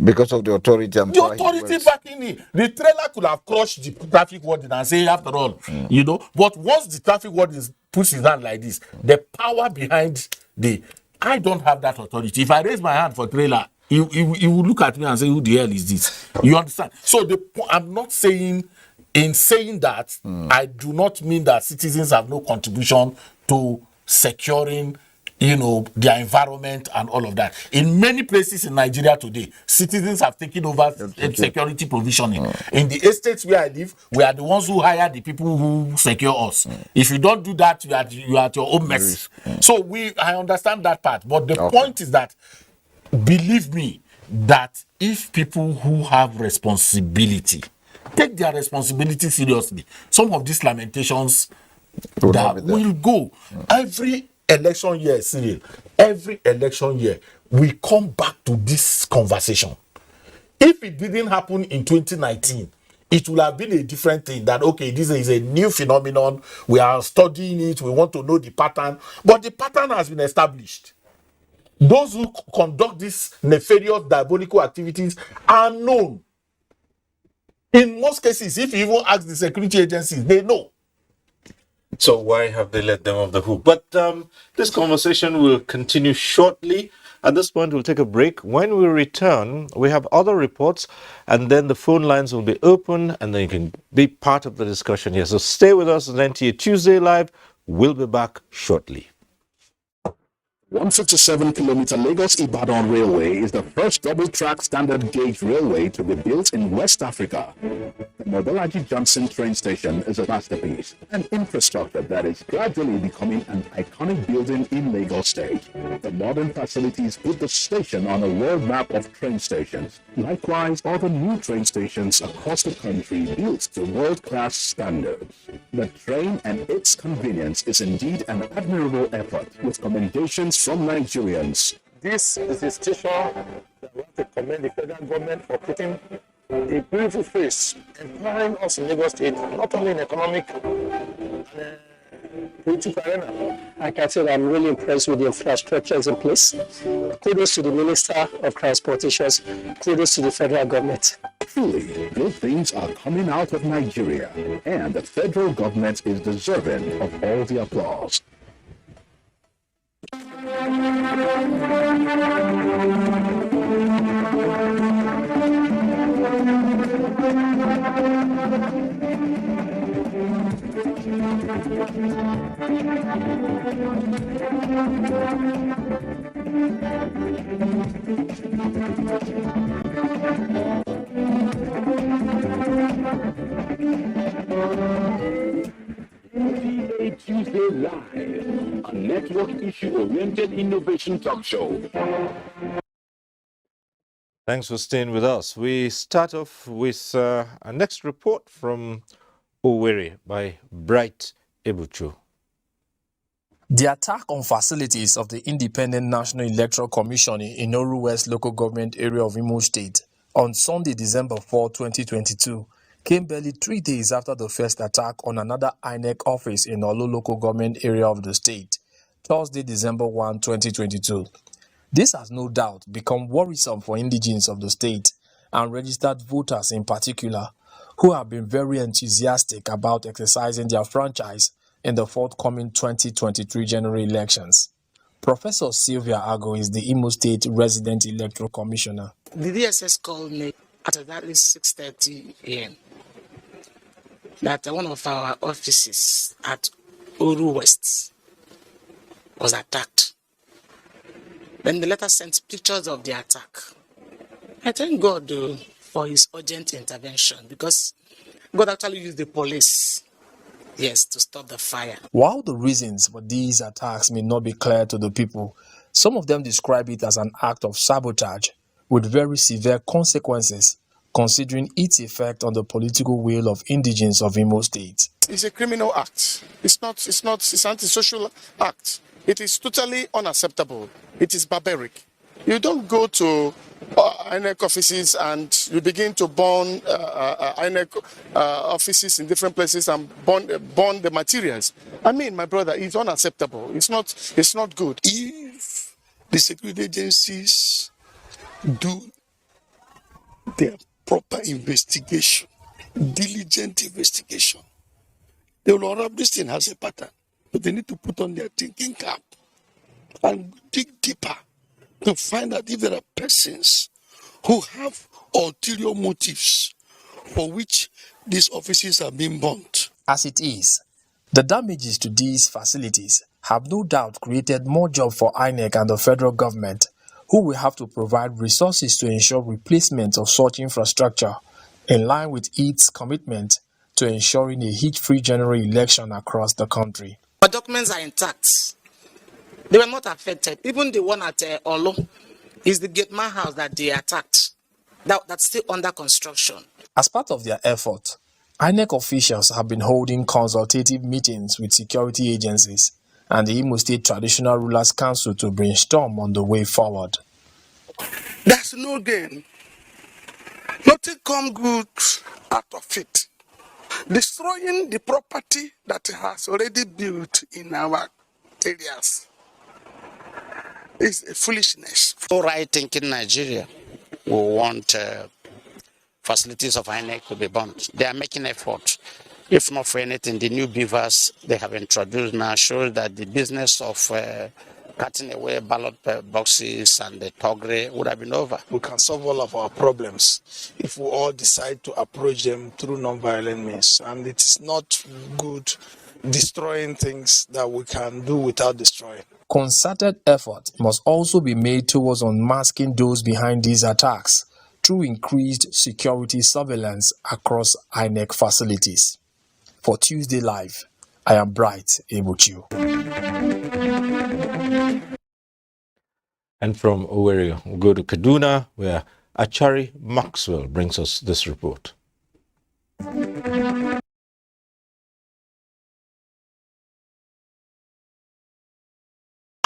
Because of the authority and the power. authority backing it. The trailer could have crushed the traffic warden and say, after all, you know. But once the traffic warden puts his hand like this, the power behind I don't have that authority. If I raise my hand for trailer, he will look at me and say, who the hell is this? You understand? So I'm not saying, in saying that, I do not mean that citizens have no contribution to securing, you know, their environment and all of that. In many places in Nigeria today, citizens have taken over security provisioning. In the estates where I live, we are the ones who hire the people who secure us. If you don't do that, you are at your own mess. So I understand that part. But the point is that, believe me, that if people who have responsibility take their responsibility seriously, some of these lamentations will go. Every election year, Cyril, every election year, we come back to this conversation. If it didn't happen in 2019, it would have been a different thing, that, okay, this is a new phenomenon, we are studying it, we want to know the pattern, but the pattern has been established. Those who conduct these nefarious, diabolical activities are known. In most cases, if you even ask the security agencies, they know. So why have they let them off the hook? But this conversation will continue shortly. At this point, we'll take a break. When we return, we have other reports, and then the phone lines will be open, and then you can be part of the discussion here. So stay with us on NTA Tuesday Live. We'll be back shortly. 157-kilometer Lagos-Ibadan Railway is the first double-track standard gauge railway to be built in West Africa. The Mobolaji Johnson train station is a masterpiece, an infrastructure that is gradually becoming an iconic building in Lagos State. The modern facilities put the station on a world map of train stations. Likewise, other new train stations across the country built to world-class standards. The train and its convenience is indeed an admirable effort, with commendations from Nigerians. This is a station that I want to commend the federal government for putting a beautiful face, empowering us in Lagos State, not only in economic and political arena. I can say that I'm really impressed with the infrastructures in place. Kudos to the Minister of Transportation. Kudos to the federal government. Truly, good things are coming out of Nigeria, and the federal government is deserving of all the applause. NTA Tuesday Live, a network issue-oriented innovation talk show. Thanks for staying with us. We start off with our next report from Owerri by Bright Ebuchu. The attack on facilities of the Independent National Electoral Commission in Inoru West local government area of Imo State on Sunday, December 4, 2022, came barely 3 days after the first attack on another INEC office in Olu local government area of the state, Thursday, December 1, 2022. This has no doubt become worrisome for indigenes of the state and registered voters in particular, who have been very enthusiastic about exercising their franchise in the forthcoming 2023 general elections. Professor Sylvia Ago is the Imo State Resident Electoral Commissioner. The DSS called me at exactly 6:30 a.m. that one of our offices at Oru West was attacked. Then the letter sent pictures of the attack. I thank God for his urgent intervention, because God actually used the police yes, to stop the fire. While the reasons for these attacks may not be clear to the people, some of them describe it as an act of sabotage with very severe consequences, considering its effect on the political will of indigents of Imo State. It's a criminal act. It's anti-social act. It is totally unacceptable. It is barbaric. You don't go to INEC offices and you begin to burn INEC offices in different places and burn the materials. I mean, my brother, it's unacceptable. It's not good. If the security agencies do their proper investigation, diligent investigation, they will unwrap this thing as a pattern. But they need to put on their thinking cap and dig deeper to find out if there are persons who have ulterior motives for which these offices are being burnt. As it is, the damages to these facilities have no doubt created more jobs for INEC and the federal government, who will have to provide resources to ensure replacement of such infrastructure in line with its commitment to ensuring a heat-free general election across the country. Our documents are intact. They were not affected. Even the one at Olo is the Gateman house that they attacked. That's still under construction. As part of their effort, INEC officials have been holding consultative meetings with security agencies and the Imo State Traditional Rulers Council to brainstorm on the way forward. There's no gain. Nothing come good out of it. Destroying the property that has already built in our areas is a foolishness. For right-thinking Nigeria, we want facilities of INEC to be burnt. They are making effort. If not for anything, the new beavers they have introduced now shows that the business of cutting away ballot boxes and the toggery would have been over. We can solve all of our problems if we all decide to approach them through non-violent means. And it is not good destroying things that we can do without destroying. Concerted effort must also be made towards unmasking those behind these attacks through increased security surveillance across INEC facilities. For Tuesday Live, I am Bright Ebuchu. And from Owerri, we'll go to Kaduna, where Achari Maxwell brings us this report.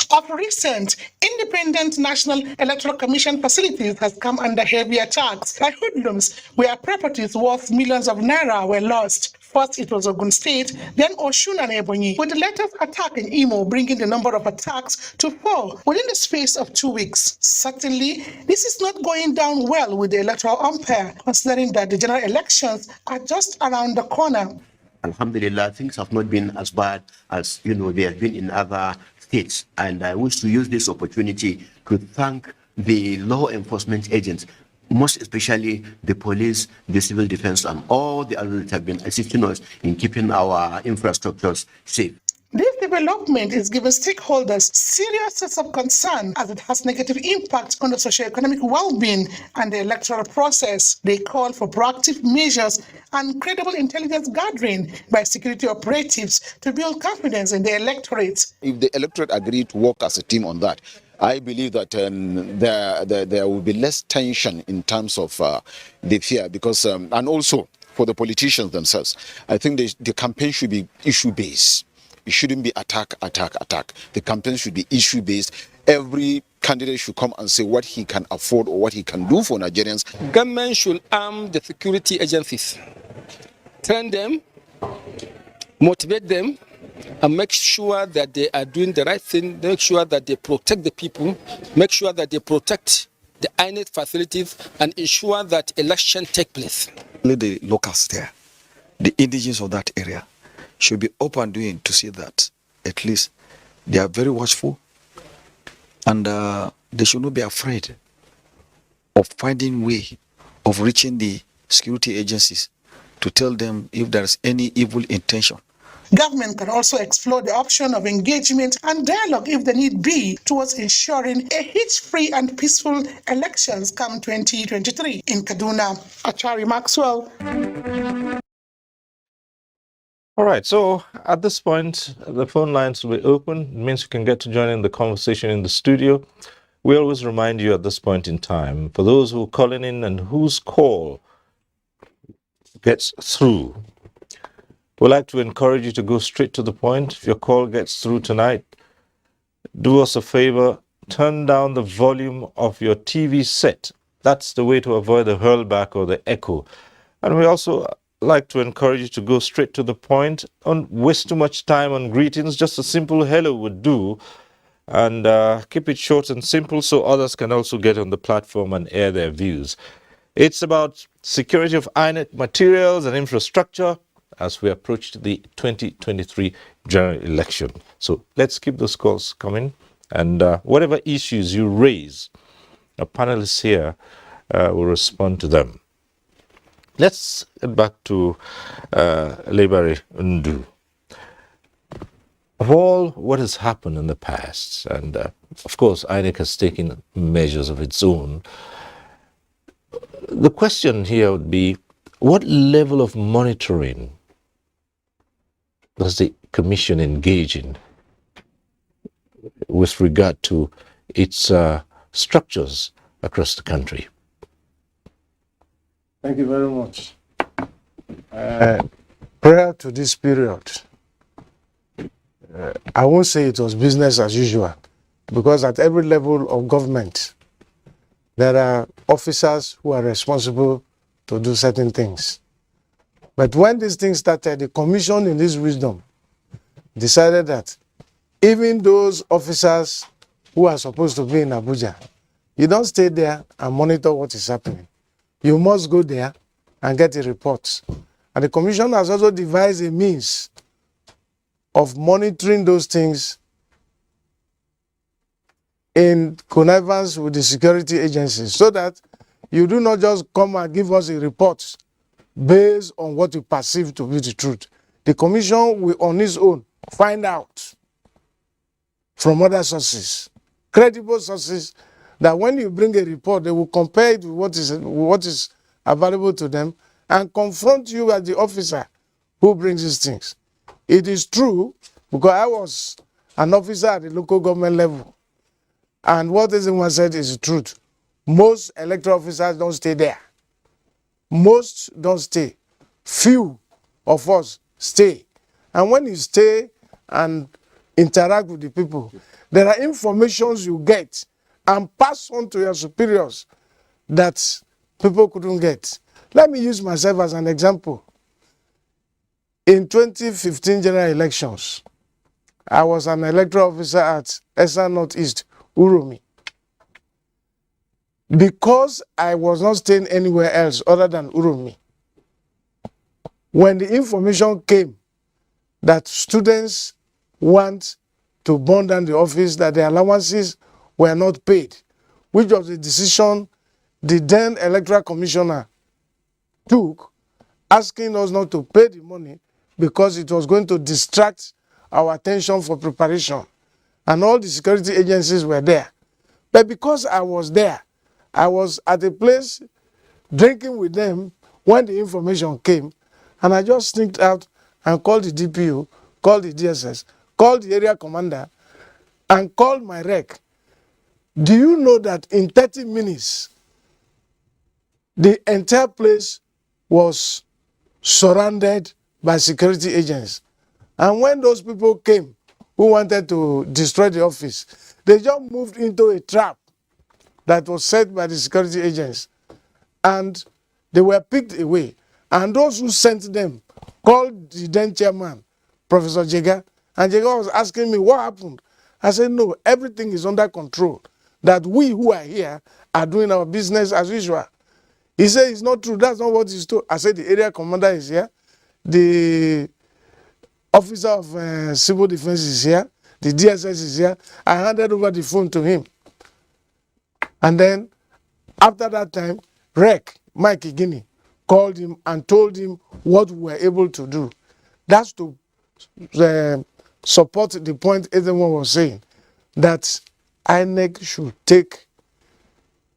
Of recent, Independent National Electoral Commission facilities has come under heavy attacks by hoodlums, where properties worth millions of naira were lost. First, it was Ogun State, then Osun and Ebonyi, with the latest attack in Imo bringing the number of attacks to 4 within the space of 2 weeks. Certainly, this is not going down well with the electoral umpire, considering that the general elections are just around the corner. Alhamdulillah, things have not been as bad as they have been in other states, and I wish to use this opportunity to thank the law enforcement agents, most especially the police, the civil defense, and all the others that have been assisting us in keeping our infrastructures safe. This development is giving stakeholders serious sense of concern as it has negative impact on the socio-economic well-being and the electoral process. They call for proactive measures and credible intelligence gathering by security operatives to build confidence in the electorate. If the electorate agree to work as a team on that, I believe that there will be less tension in terms of the fear, because and also for the politicians themselves. I think the campaign should be issue-based. It shouldn't be attack. The campaign should be issue-based. Every candidate should come and say what he can afford or what he can do for Nigerians. Government should arm the security agencies, train them, motivate them, and make sure that they are doing the right thing, make sure that they protect the people, make sure that they protect the INEC facilities, and ensure that elections take place. The locals there, the indigenous of that area, should be open doing to see that at least they are very watchful, and they should not be afraid of finding way of reaching the security agencies to tell them if there is any evil intention. Government can also explore the option of engagement and dialogue if the need be towards ensuring a hitch-free and peaceful elections come 2023. In Kaduna, Achari Maxwell. All right, so at this point, the phone lines will be open. It means you can get to join in the conversation in the studio. We always remind you at this point in time, for those who are calling in and whose call gets through, we'd like to encourage you to go straight to the point. If your call gets through tonight, do us a favor, turn down the volume of your TV set. That's the way to avoid the hurlback or the echo. And we also like to encourage you to go straight to the point. Don't waste too much time on greetings. Just a simple hello would do. And keep it short and simple so others can also get on the platform and air their views. It's about security of INET materials and infrastructure as we approach the 2023 general election. So let's keep those calls coming. And whatever issues you raise, our panelists here will respond to them. Let's get back to Lebari Ndu. Of all what has happened in the past, and of course INEC has taken measures of its own, the question here would be, what level of monitoring does the Commission engage in with regard to its structures across the country? Thank you very much. Prior to this period, I won't say it was business as usual, because at every level of government, there are officers who are responsible to do certain things. But when these things started, the Commission in its wisdom decided that even those officers who are supposed to be in Abuja, you don't stay there and monitor what is happening. You must go there and get a report. And the Commission has also devised a means of monitoring those things in connivance with the security agencies, so that you do not just come and give us a report based on what you perceive to be the truth. The Commission will on its own find out from other sources, credible sources, that when you bring a report, they will compare it with what is available to them and confront you as the officer who brings these things. It is true, because I was an officer at the local government level, and what everyone said is the truth. Most electoral officers don't stay there. Most don't stay. Few of us stay. And when you stay and interact with the people, there are informations you get and pass on to your superiors that people couldn't get. Let me use myself as an example. In 2015 general elections, I was an electoral officer at Esa Northeast, Uromi. Because I was not staying anywhere else other than Uromi, when the information came that students want to burn down the office, that the allowances were not paid, which was the decision the then electoral commissioner took, asking us not to pay the money because it was going to distract our attention for preparation. And all the security agencies were there. But because I was there, I was at a place drinking with them when the information came, and I just sneaked out and called the DPO, called the DSS, called the area commander, and called my rec. Do you know that in 30 minutes, the entire place was surrounded by security agents? And when those people came who wanted to destroy the office, they just moved into a trap that was set by the security agents, and they were picked away. And those who sent them called the then chairman, Professor Jega, and Jega was asking me what happened. I said, no, everything is under control, that we who are here are doing our business as usual. He said, it's not true, that's not what he's told. I said, the area commander is here, the officer of civil defense is here, the DSS is here. I handed over the phone to him. And then, after that time, Rec, Mike Igini, called him and told him what we were able to do. That's to support the point everyone was saying, that INEC should take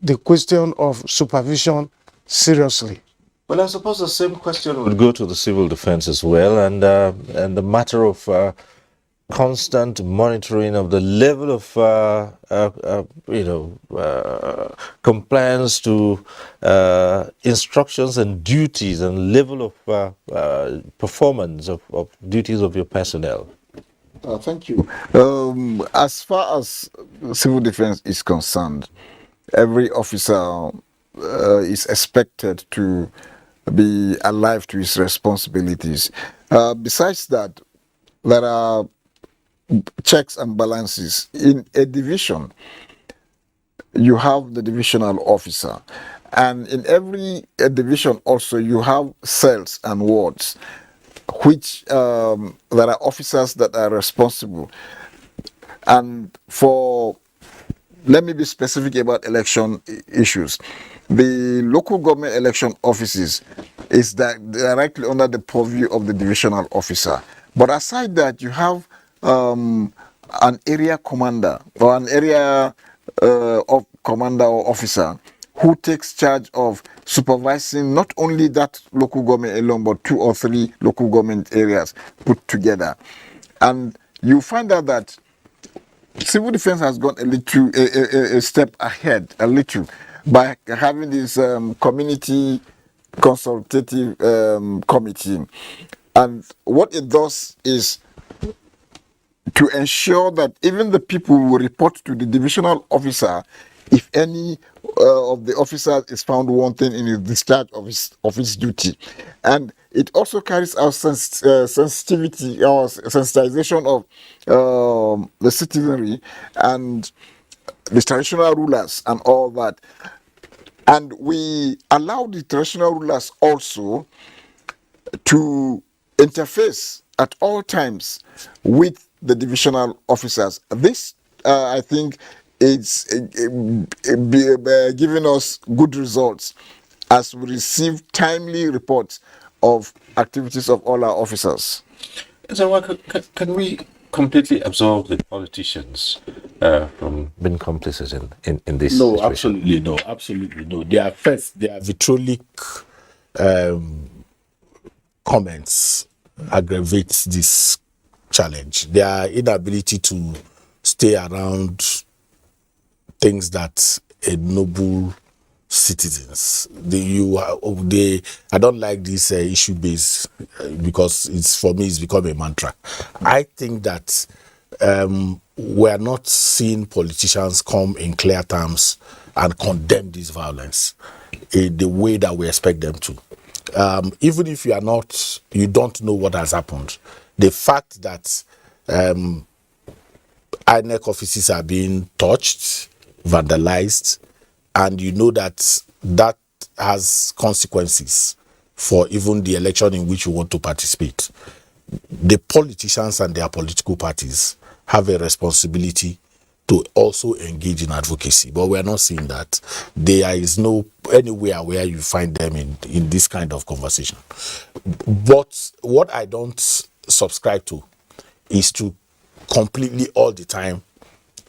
the question of supervision seriously. Well, I suppose the same question would go to the civil defense as well, and the matter of constant monitoring of the level of compliance to instructions and duties and level of performance of duties of your personnel. Thank you. As far as civil defense is concerned, every officer is expected to be alive to his responsibilities. Besides that, there are checks and balances. In a division, you have the divisional officer, and in every division also you have cells and wards, which there are officers that are responsible. And for, let me be specific about election issues. The local government election offices is directly under the purview of the divisional officer. But aside that, you have an area commander or an area of commander or officer who takes charge of supervising not only that local government alone, but 2 or 3 local government areas put together. And you find out that civil defense has gone a step ahead, a little, by having this community consultative committee. And what it does is to ensure that even the people who report to the divisional officer, if any of the officers is found wanting in his discharge of his duty. And it also carries out sensitivity or sensitization of the citizenry and the traditional rulers and all that. And we allow the traditional rulers also to interface at all times with the divisional officers. This, I think, is giving us good results as we receive timely reports of activities of all our officers. So, can we completely absolve the politicians from being complicit in this situation? No, absolutely no. Their vitriolic comments aggravates this challenge. Their inability to stay around things that ennoble citizens. I don't like this issue base because for me it's become a mantra. I think that we are not seeing politicians come in clear terms and condemn this violence in the way that we expect them to. Even if you don't know what has happened, the fact that INEC offices are being touched, vandalized, and you know that has consequences for even the election in which you want to participate. The politicians and their political parties have a responsibility to also engage in advocacy, but we are not seeing that. There is no anywhere where you find them in this kind of conversation. But what I don't subscribe to is to completely all the time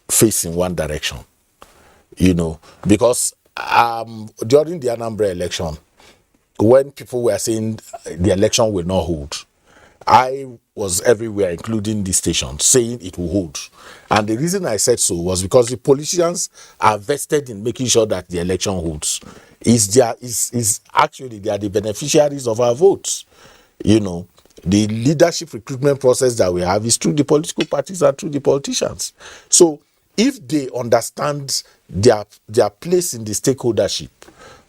face in one direction, because during the Anambra election, when people were saying the election will not hold, I was everywhere, including the station, saying it will hold. And the reason I said so was because the politicians are vested in making sure that the election holds. Actually, they are the beneficiaries of our votes. The leadership recruitment process that we have is through the political parties and through the politicians. So if they understand their place in the stakeholdership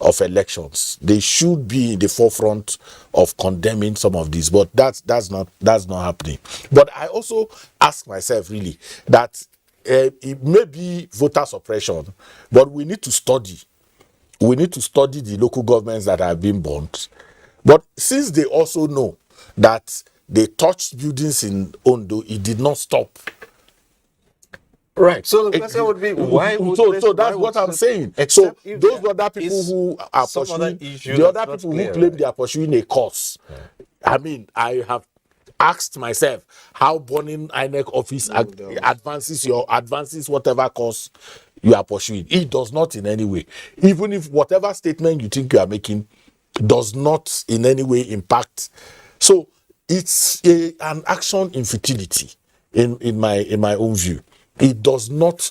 of elections, they should be in the forefront of condemning some of these. But that's not happening. But I also ask myself really that it may be voter suppression, but we need to study. We need to study the local governments that are being burnt. But since they also know that they touched buildings in Ondo, it did not stop. Right. So the question would be, why would so that's what I'm saying. So those other people who are pursuing, the other people who claim they are pursuing a cause. I mean, I have asked myself how burning INEC office advances whatever cause you are pursuing. It does not in any way. Even if whatever statement you think you are making does not in any way impact. So it's an action in futility in my own view. It does not,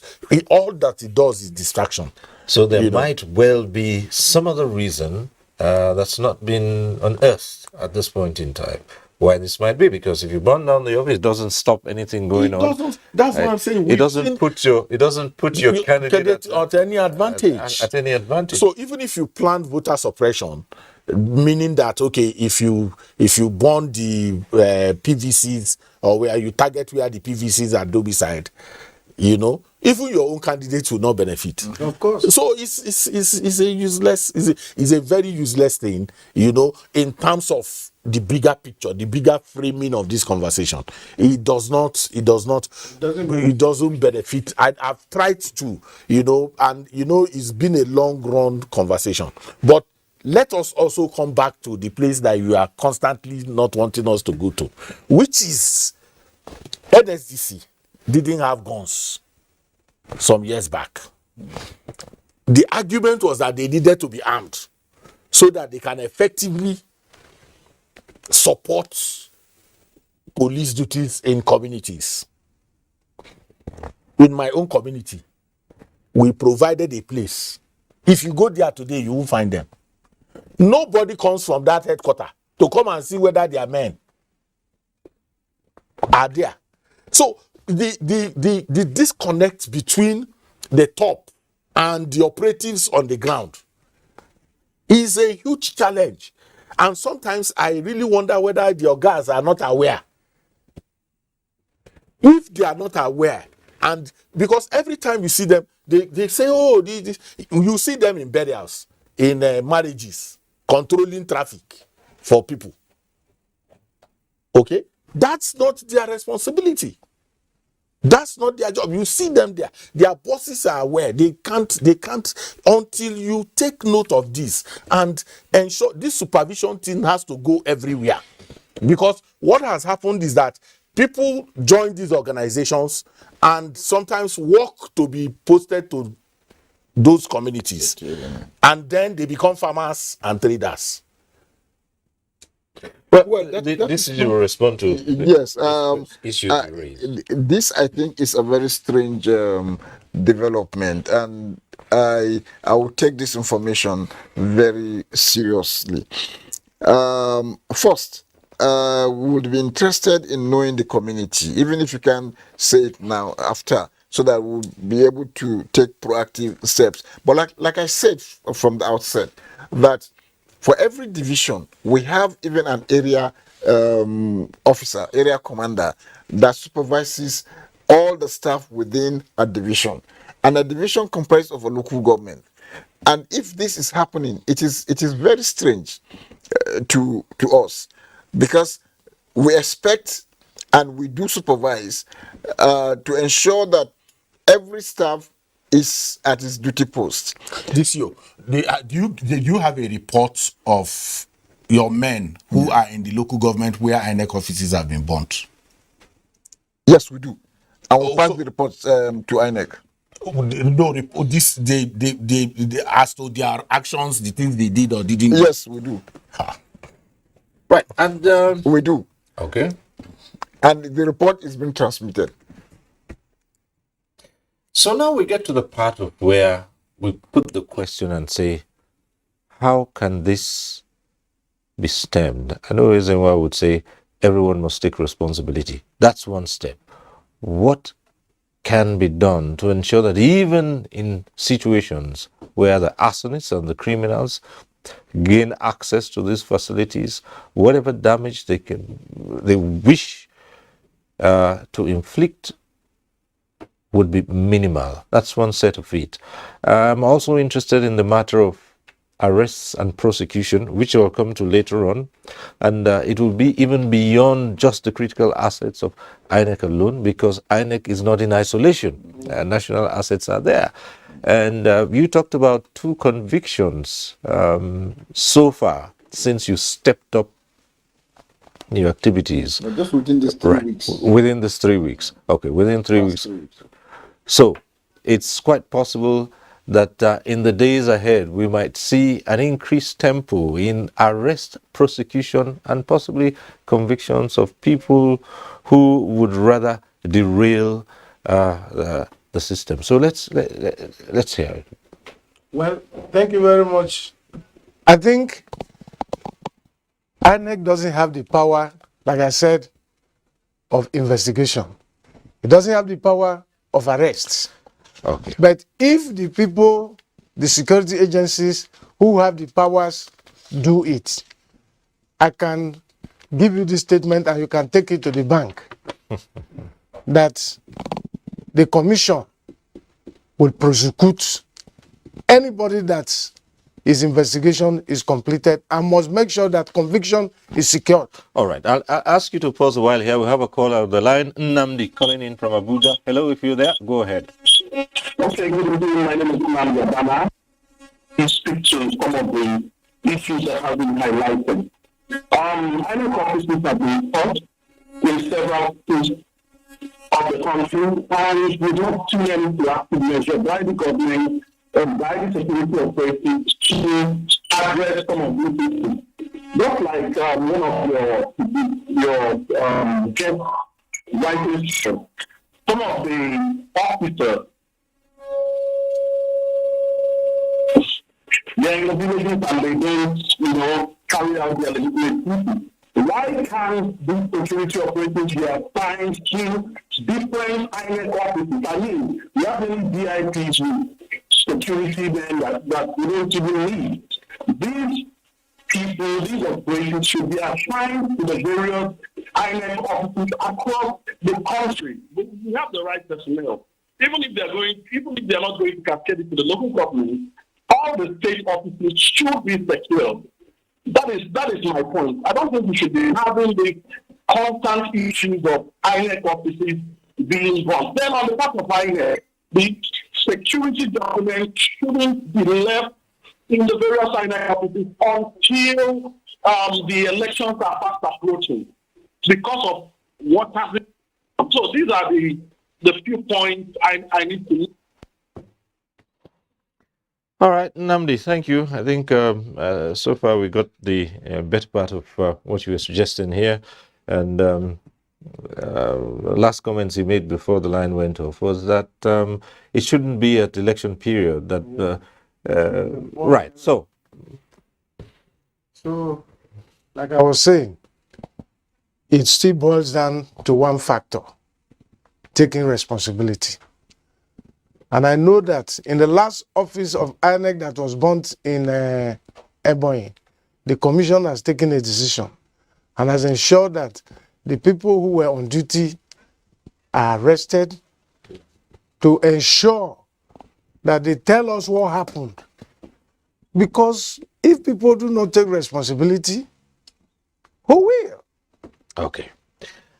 all that it does is distraction. So there might well be some other reason that's not been unearthed at this point in time. Why this might be? Because if you burn down the office, it doesn't stop anything going on. That's what I'm saying. It doesn't put your candidate at any advantage. At any advantage. So even if you plan voter suppression, meaning that okay, if you burn the PVCs or where you target where the PVCs are domiciled, even your own candidates will not benefit. Of course. So it's a useless, it's a very useless thing, in terms of the bigger picture, the bigger framing of this conversation. It doesn't benefit. I've tried to, and it's been a long run conversation. But let us also come back to the place that you are constantly not wanting us to go to, which is NSDC didn't have guns some years back. The argument was that they needed to be armed so that they can effectively support police duties in communities. In my own community, we provided a place. If you go there today, you won't find them. Nobody comes from that headquarters to come and see whether their men are there. So the disconnect between the top and the operatives on the ground is a huge challenge. And sometimes I really wonder whether your guys are not aware. If they are not aware, and because every time you see them, they say, oh, you see them in burials, in marriages, controlling traffic for people. Okay? That's not their responsibility. That's not their job. You see them there. Their bosses are aware. They can't until you take note of this and ensure this supervision thing has to go everywhere. Because what has happened is that people join these organizations and sometimes work to be posted to those communities. And then they become farmers and traders. Well, this is your response to yes. Issue you raised. This, I think, is a very strange development, and I will take this information very seriously. First, we would be interested in knowing the community, even if you can say it now after, so that we'll be able to take proactive steps. But like I said from the outset, that for every division, we have even an area officer, area commander, that supervises all the staff within a division. And a division comprised of a local government. And if this is happening, it is very strange to us, because we expect and we do supervise to ensure that every staff is at his duty post. This year, do you have a report of your men who are in the local government where INEC offices have been burnt? Yes, we do. I will pass the reports to INEC. No, this they as to their actions, the things they did or didn't. Yes, we do. Right, and we do. Okay. And the report is being transmitted. So now we get to the part of where we put the question and say, how can this be stemmed? I know I would say everyone must take responsibility. That's one step. What can be done to ensure that even in situations where the arsonists and the criminals gain access to these facilities, whatever damage they wish to inflict would be minimal. That's one set of it. I'm also interested in the matter of arrests and prosecution, which I'll come to later on. And it will be even beyond just the critical assets of INEC alone, because INEC is not in isolation. National assets are there. And you talked about 2 convictions so far since you stepped up your activities. But just within these 3 weeks. Within these 3 weeks. Okay, within 3 weeks. So it's quite possible that in the days ahead we might see an increased tempo in arrest, prosecution, and possibly convictions of people who would rather derail the system. So let's hear it. Well, thank you very much. I think INEC doesn't have the power, like I said, of investigation. It doesn't have the power of arrests. Okay. But if the people, the security agencies who have the powers do it, I can give you this statement and you can take it to the bank that the commission will prosecute anybody that his investigation is completed and must make sure that conviction is secured. All right. I'll ask you to pause a while here. We have a call out of the line. Nnamdi calling in from Abuja. Hello, if you're there, go ahead. Okay, good evening. My name is Nnamdi Obama. I speak to some of the issues that have been highlighted. I know offices have been taught in several states of the country, and we don't see any proactive measure by the government and by the security authorities to address some of these issues. Just like one of your guest writers, some of the officers, they're in the villages and they don't, carry out their legitimate duty. Why can't these security operations be assigned to different INEC offices? I mean, we have many DIPs with security men that we don't even need. These people, these operations should be assigned to the various INEC offices across the country. We have the right personnel. Even if they're not going to cascade it to the local government, all the state offices should be secured. That is my point. I don't think we should be having the constant issues of INEC offices being wrong. Then on the part of INEC, the security document shouldn't be left in the various INEC offices until the elections are fast approaching because of what happened. So these are the few points I need to. All right, Nnamdi, thank you. I think so far we got the better part of what you were suggesting here. And last comments he made before the line went off was that it shouldn't be at election period. That right. So, like I was saying, it still boils down to one factor: taking responsibility. And I know that in the last office of INEC that was burnt in Ebonyi, the commission has taken a decision and has ensured that the people who were on duty are arrested to ensure that they tell us what happened. Because if people do not take responsibility, who will? Okay.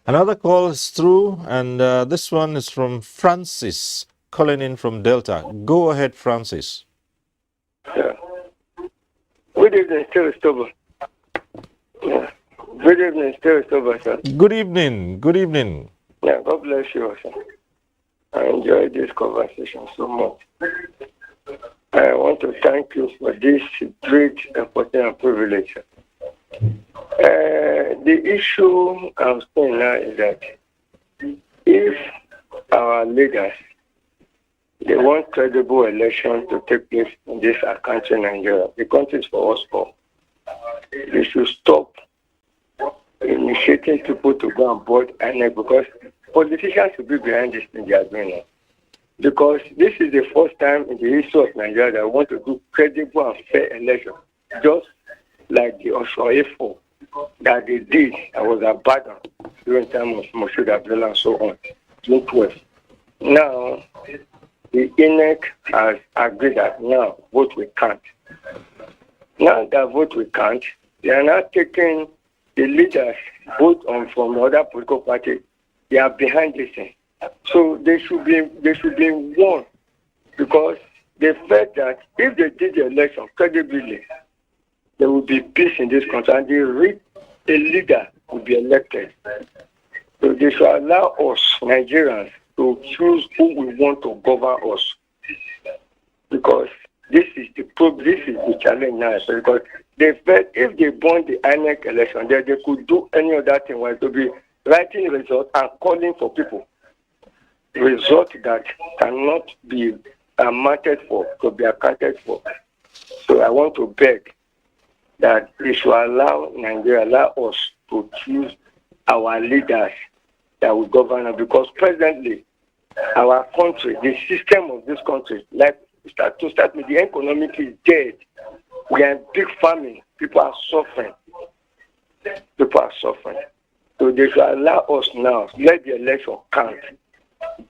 Another call is through, and this one is from Francis, calling in from Delta. Go ahead, Francis. Yeah. Good evening, still stubborn. Yeah. Good evening, still stubborn, sir. Good evening. Good evening. Yeah, God bless you, sir. I enjoyed this conversation so much. I want to thank you for this great opportunity and privilege. The issue I'm saying now is that if our leaders they want credible elections to take place in this country, Nigeria. The country is for us all. They should stop initiating people to go and board INEC because politicians should be behind this thing they are doing now. Because this is the first time in the history of Nigeria that we want to do credible and fair elections, just like the Oshoefo that they did that was abandoned during the time of Moshood Abdullah and so on, June 12th. Now, the INEC has agreed that now vote we can't. Now that vote we can't, they are now taking the leaders, both from the other political parties, they are behind this thing. So they should be warned because they felt that if they did the election credibly, there would be peace in this country and a leader would be elected. So they should allow us, Nigerians, to choose who we want to govern us. because this is the challenge now. So because they felt if they won the INEC election, then they could do any other thing, was to be writing results and calling for people. Results that cannot be accounted for, to be accounted for. So I want to beg that they should allow Nigeria, allow us to choose our leaders that will govern us, because presently our country, the system of this country, like to start with, the economic is dead. We are in big famine. People are suffering. So they should allow us now, let the election count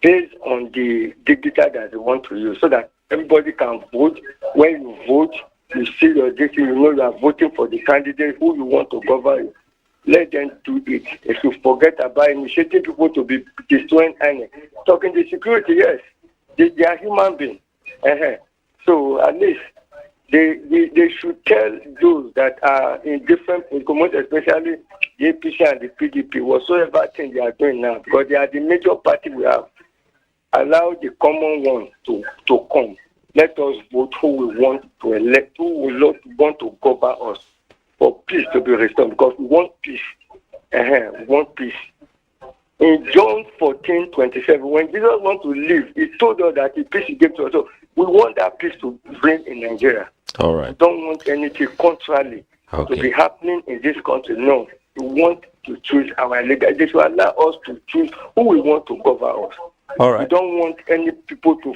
based on the digital that they want to use, so that everybody can vote. When you vote, you see your data, you know you are voting for the candidate who you want to govern you. Let them do it. If you forget about initiating people to be destroying INEC, talking to security, yes, they are human beings. So at least they should tell those that are in different communities, especially the APC and the PDP, whatsoever thing they are doing now, because they are the major party we have. Allow the common one to come. Let us vote who we want to elect, who we want to govern us, for peace to be restored, because we want peace. We want peace. In John 14:27, when Jesus wanted to leave, he told us that the peace he gave to us. So we want that peace to reign in Nigeria. All right. We don't want anything contrary to be happening in this country. No, we want to choose our leader. They should allow us to choose who we want to govern us. All right. We don't want any people to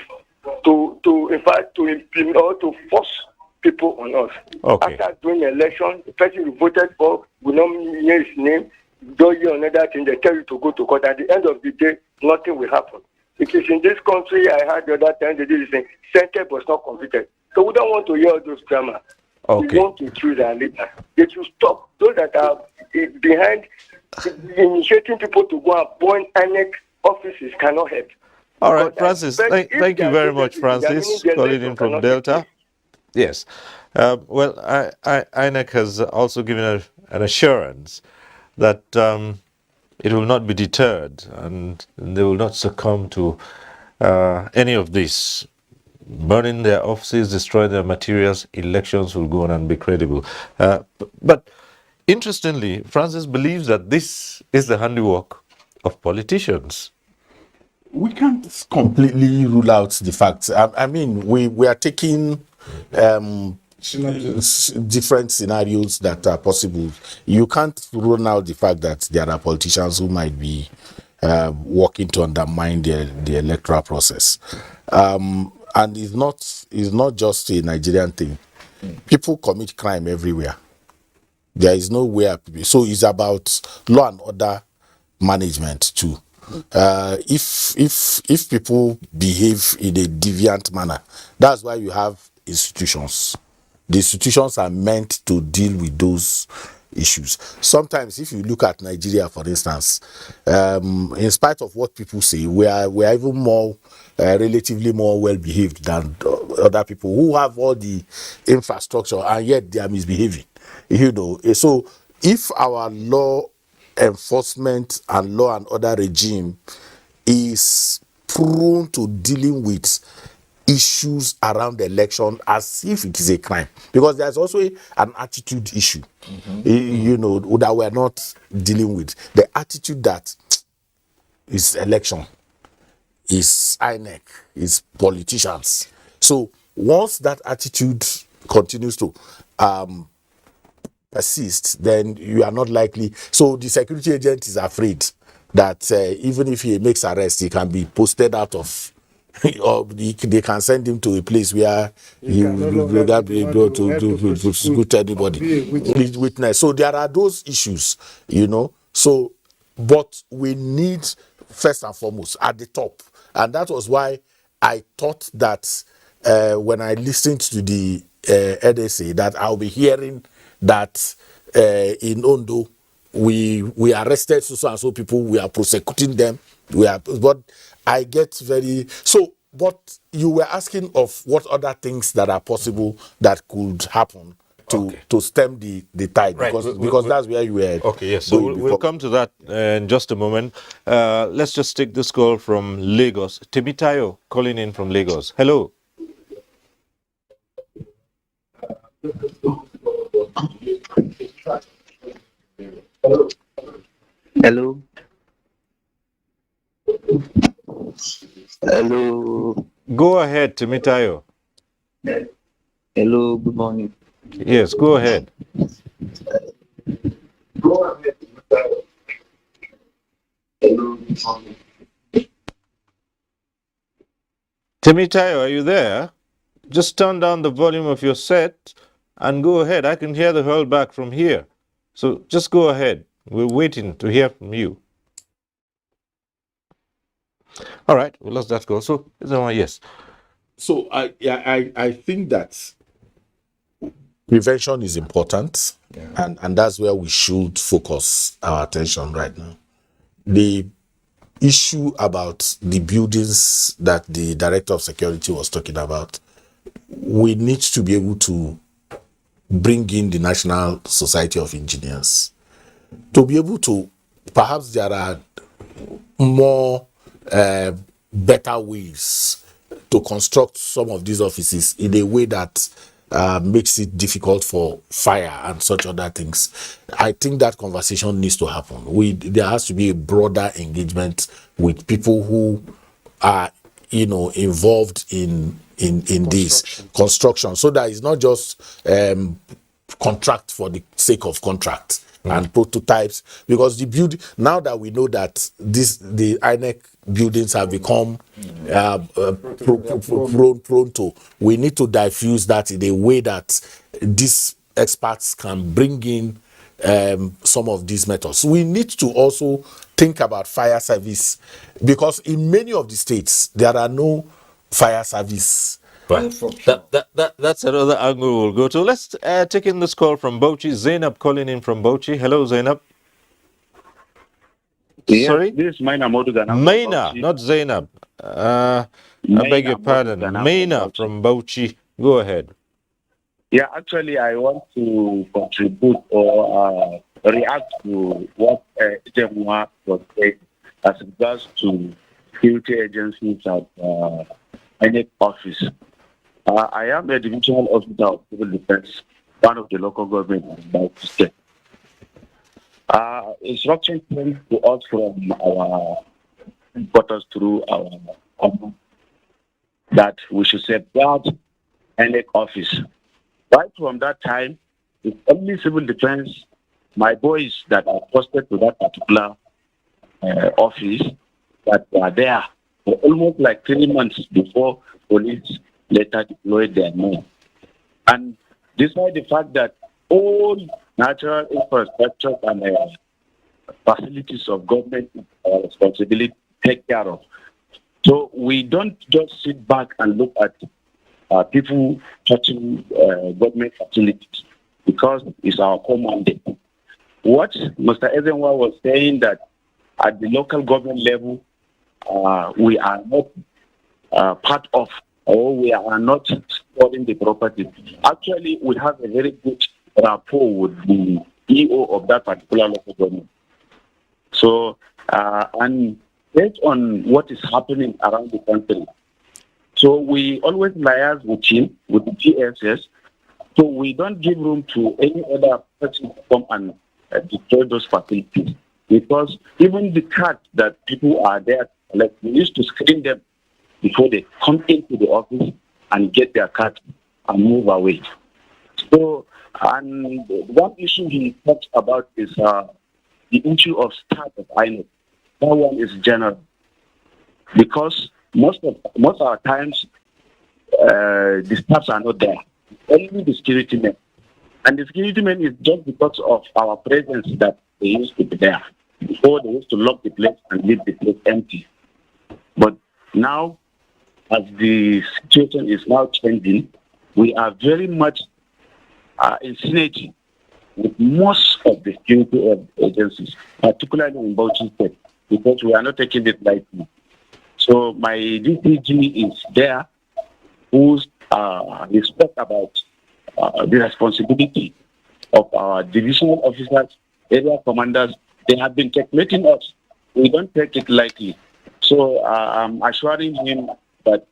implement or to force people on us. Okay. After doing the election, the person you voted for will not know his name, do you another thing, they tell you to go to court. At the end of the day, nothing will happen. It is in this country, I heard the other time, they did this thing, sentence was not convicted. So we don't want to hear all those drama. Okay. We want to choose our leader. They should stop those that are behind initiating people to go and appoint INEC offices cannot help. All right, Francis, thank you very much, Francis, calling in from Delta. Yes. INEC has also given an assurance that it will not be deterred and they will not succumb to any of this. Burning their offices, destroying their materials, elections will go on and be credible. But interestingly, Francis believes that this is the handiwork of politicians. We can't completely rule out the facts. I mean, we are taking different scenarios that are possible. You can't rule out the fact that there are politicians who might be working to undermine the electoral process. And it's not just a Nigerian thing. People commit crime everywhere. There is nowhere. So it's about law and order management too. If people behave in a deviant manner, that's why you have institutions. The institutions are meant to deal with those issues. Sometimes, if you look at Nigeria, for instance, in spite of what people say, we are even more relatively more well behaved than other people who have all the infrastructure and yet they are misbehaving. So if our law enforcement and law and order regime is prone to dealing with issues around the election as if it is a crime, because there's also an attitude issue, that we're not dealing with. The attitude that is election, is INEC, is politicians. So once that attitude continues to persist, then you are not likely. So the security agent is afraid that even if he makes arrest, he can be posted out of, or they can send him to a place where he will not be able to prosecute anybody. Witness. So there are those issues, So, but we need first and foremost at the top, and that was why I thought that when I listened to the NSA, that I'll be hearing that in Ondo we arrested so and so people, we are prosecuting them, but I get very so. But you were asking of what other things that are possible that could happen to stem the tide, right, because that's where you were. Okay, yes. So we'll come to that in just a moment. Let's just take this call from Lagos. Temitayo calling in from Lagos. Hello. Hello. Hello. Go ahead, Timitayo. Hello. Good morning. Yes, go ahead. Timitayo, are you there? Just turn down the volume of your set and go ahead. I can hear the hurlback from here. So just go ahead. We're waiting to hear from you. All right, we lost that call. So, yes. So I think that prevention is important, and that's where we should focus our attention right now. The issue about the buildings that the director of security was talking about, we need to be able to bring in the National Society of Engineers to be able to, perhaps there are more better ways to construct some of these offices in a way that makes it difficult for fire and such other things. I think that conversation needs to happen. There has to be a broader engagement with people who are, involved in this construction, so that it's not just contract for the sake of contract and prototypes, because now that we know that the INEC buildings have become prone to, we need to diffuse that in a way that these experts can bring in some of these methods. We need to also think about fire service, because in many of the states there are no fire service. Right. That's another angle we'll go to. Let's take in this call from Bauchi. Zainab calling in from Bauchi. Hello, Zainab. Yes, Sorry? this is Maina Modugan. Maina, not Zainab. I beg your pardon. Maina from Bauchi. Go ahead. Yeah, actually, I want to contribute or react to what Jemwa was saying as regards to security agencies at any office. I am a divisional officer of civil defense, one of the local government in Bauchi State. Instruction came to us from our headquarters through our command that we should safeguard any office. Right from that time, it's only civil defense, my boys that are posted to that particular office, that were there for almost like 3 months before police later deployed their men. And despite the fact that all natural infrastructure and facilities of government responsibility to take care of. So we don't just sit back and look at people touching government facilities, because it's our core mandate. What Mr. Ezenwa was saying, that at the local government level, we are not part of, or we are not storing the property. Actually, we have a very good rapport with the EO of that particular local government. So, and based on what is happening around the country, so we always liaise with him, with the GSS, so we don't give room to any other person to come and destroy those facilities. Because even the cards that people are there, like, we used to screen them before they come into the office and get their card and move away. So, and one issue he talks about is the issue of staff of INEC. That one is general, because most of our times the staffs are not there. Only the security men, and the security men is just because of our presence that they used to be there. Before, they used to lock the place and leave the place empty. But now, as the situation is now changing, we are very much in synergy with most of the security agencies, particularly in Bauchi State, because we are not taking it lightly. So my DPG is there, who spoke about the responsibility of our divisional officers, area commanders. They have been checkmating us. We don't take it lightly. So I'm assuring him that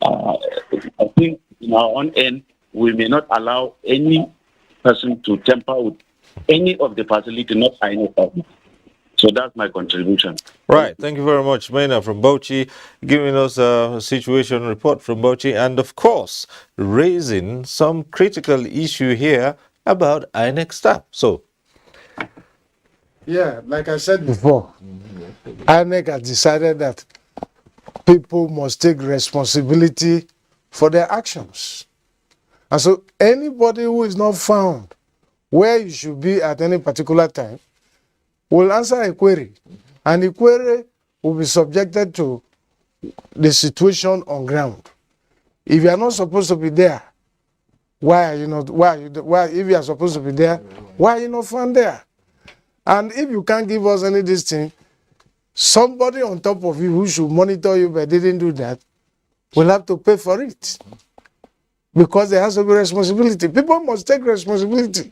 I think in our own end, we may not allow any person to tamper with any of the facility, not INEC. So that's my contribution. Right. Thank you very much, Maina from Bauchi, giving us a situation report from Bauchi, and of course, raising some critical issue here about INEC staff. So, yeah, like I said before, INEC has decided that people must take responsibility for their actions. And so anybody who is not found where you should be at any particular time will answer a query. And the query will be subjected to the situation on ground. If you are not supposed to be there, why are you not? If you are supposed to be there, why are you not found there? And if you can't give us any this thing, somebody on top of you who should monitor you but didn't do that will have to pay for it. Because there has to be responsibility. People must take responsibility.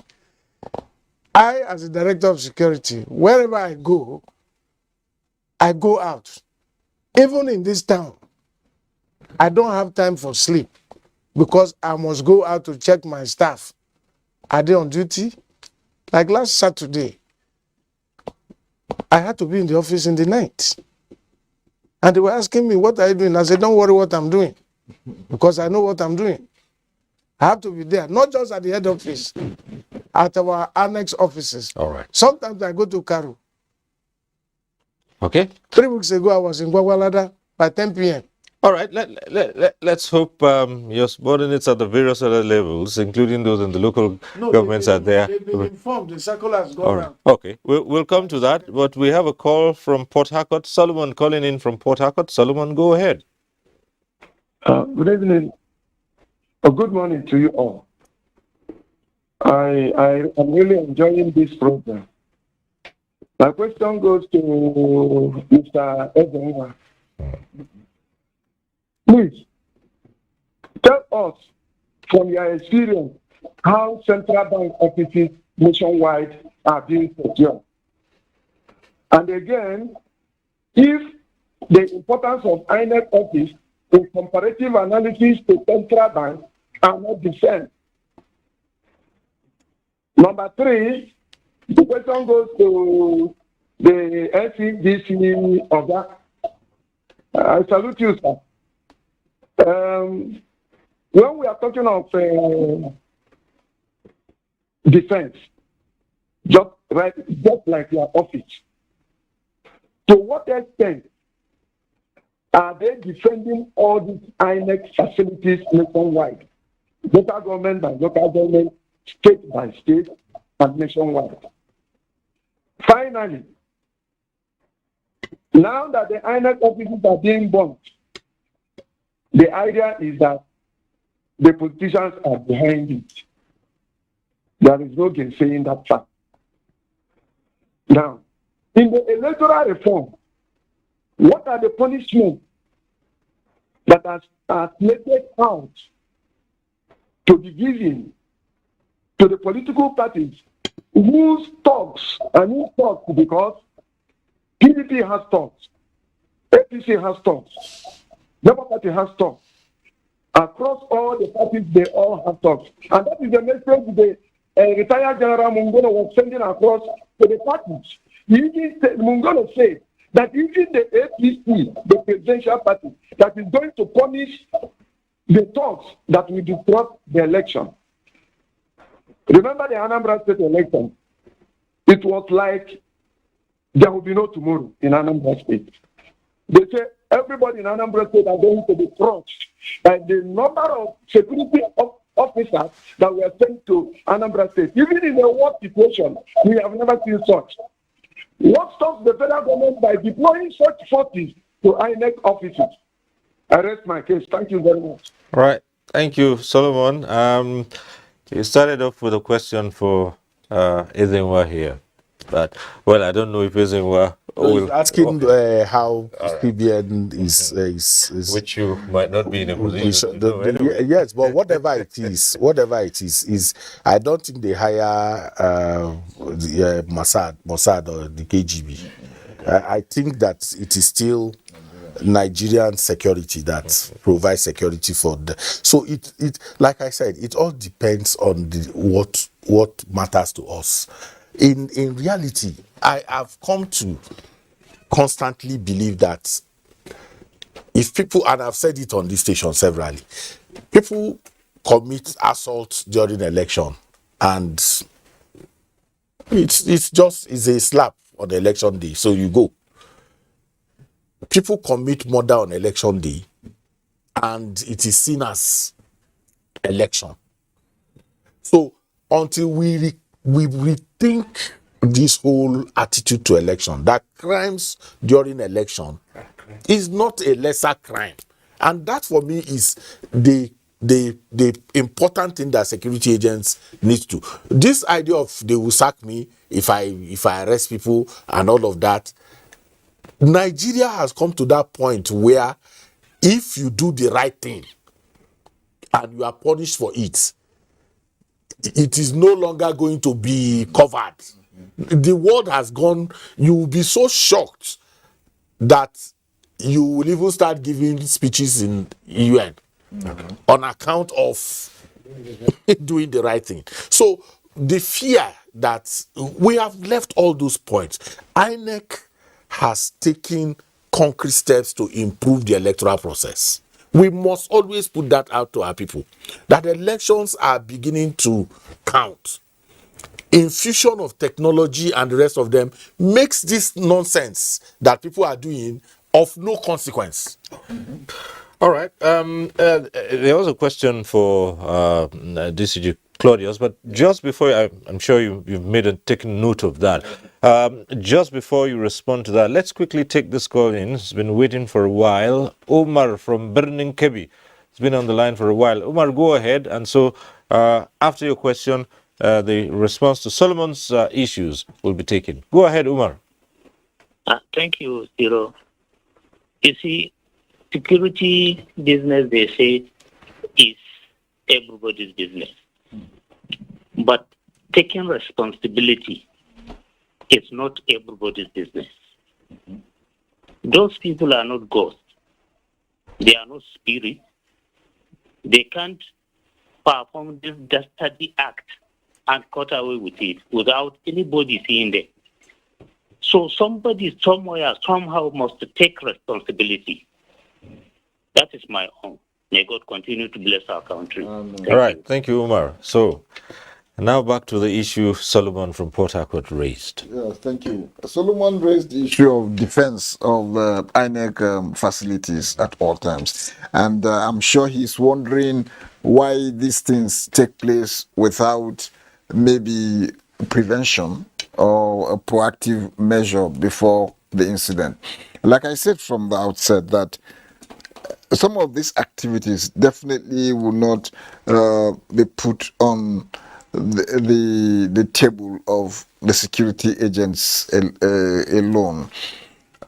I, as a director of security, wherever I go out. Even in this town, I don't have time for sleep because I must go out to check my staff. Are they on duty? Like last Saturday, I had to be in the office in the night. And they were asking me, what are you doing? I said, don't worry what I'm doing, because I know what I'm doing. I have to be there, not just at the head office, at our annex offices. all right. Sometimes I go to Karu. Okay. 3 weeks ago, I was in Gwagwalada by 10 p.m. All right. Let's hope your subordinates at the various other levels, including those in the local governments, are there. They've been informed. The circular has gone All right. around. Okay. We'll come to that, but we have a call from Port Harcourt. Solomon calling in from Port Harcourt. Solomon, go ahead. Good evening. Good morning to you all. I am really enjoying this program. My question goes to Mr. Ezenwa. Please, tell us from your experience how central bank offices nationwide are being secured. And again, if the importance of INEC office in comparative analysis to central bank are not the same. Number 3, the question goes to the NCDC of that. I salute you, sir. When we are talking of defense, just like your office, to what extent are they defending all these INEC facilities nationwide? Local government by local government, state by state, and nationwide. Finally, now that the INEC offices are being bombed, the idea is that the politicians are behind it. There is no gainsaying that fact. Now, in the electoral reform, what are the punishments that are slated out to be given to the political parties whose talks, and whose talks because PDP has talks, APC has talks, Labour Party has talks. Across all the parties, they all have talks. And that is the message the retired General Mungono was sending across to the parties. Mungono said that even the APC, the presidential party, that is going to punish the talks that will disrupt the election. Remember the Anambra State election? It was like there will be no tomorrow in Anambra State. They say everybody in Anambra State are going to be crushed. And the number of security officers that were sent to Anambra State, even in a war situation, we have never seen such. What stops the federal government by deploying such forces to INEC offices? I rest my case. Thank you very much. All right. Thank you, Solomon. You started off with a question for Ezenwa here. But, well, I don't know if Ezenwa will... asking how PBN is... Which you might not be in a position to know anyway. Yes, but whatever it is I don't think they hire Mossad or the KGB. I think that it is still Nigerian security that provides security for the. So it like I said, it all depends on what matters to us. In reality, I have come to constantly believe that if people, and I've said it on this station severally, people commit assault during election, and it's a slap on election day, so you go. People commit murder on election day, and it is seen as election. So until we rethink this whole attitude to election, that crimes during election is not a lesser crime, and that for me is the important thing that security agents need to. This idea of they will sack me if I arrest people and all of that. Nigeria has come to that point where if you do the right thing and you are punished for it, it is no longer going to be covered. The world has gone, you will be so shocked that you will even start giving speeches in UN on account of doing the right thing. So the fear that we have left all those points. INEC has taken concrete steps to improve the electoral process. We must always put that out to our people, that elections are beginning to count. Infusion of technology and the rest of them makes this nonsense that people are doing of no consequence. All right. There was a question for DCG Claudius, but just before, I'm sure you've taken note of that. Just before you respond to that, let's quickly take this call in. It's been waiting for a while. Omar from Burning Kebi. It's been on the line for a while. Omar, go ahead. And so after your question, the response to Solomon's issues will be taken. Go ahead, Umar. Thank you, Zero. You see, security business, they say, is everybody's business. But taking responsibility is not everybody's business. Those people are not ghosts. They are not spirits. They can't perform this dastardly act and cut away with it without anybody seeing them. So somebody somewhere, somehow must take responsibility. That is my own. May God continue to bless our country. All right. Thank you, Umar. So now back to the issue Solomon from Port Harcourt raised. Yes, thank you. Solomon raised the issue of defense of INEC facilities at all times. And I'm sure he's wondering why these things take place without maybe prevention or a proactive measure before the incident. Like I said from the outset, that some of these activities definitely will not be put on the table of the security agents alone.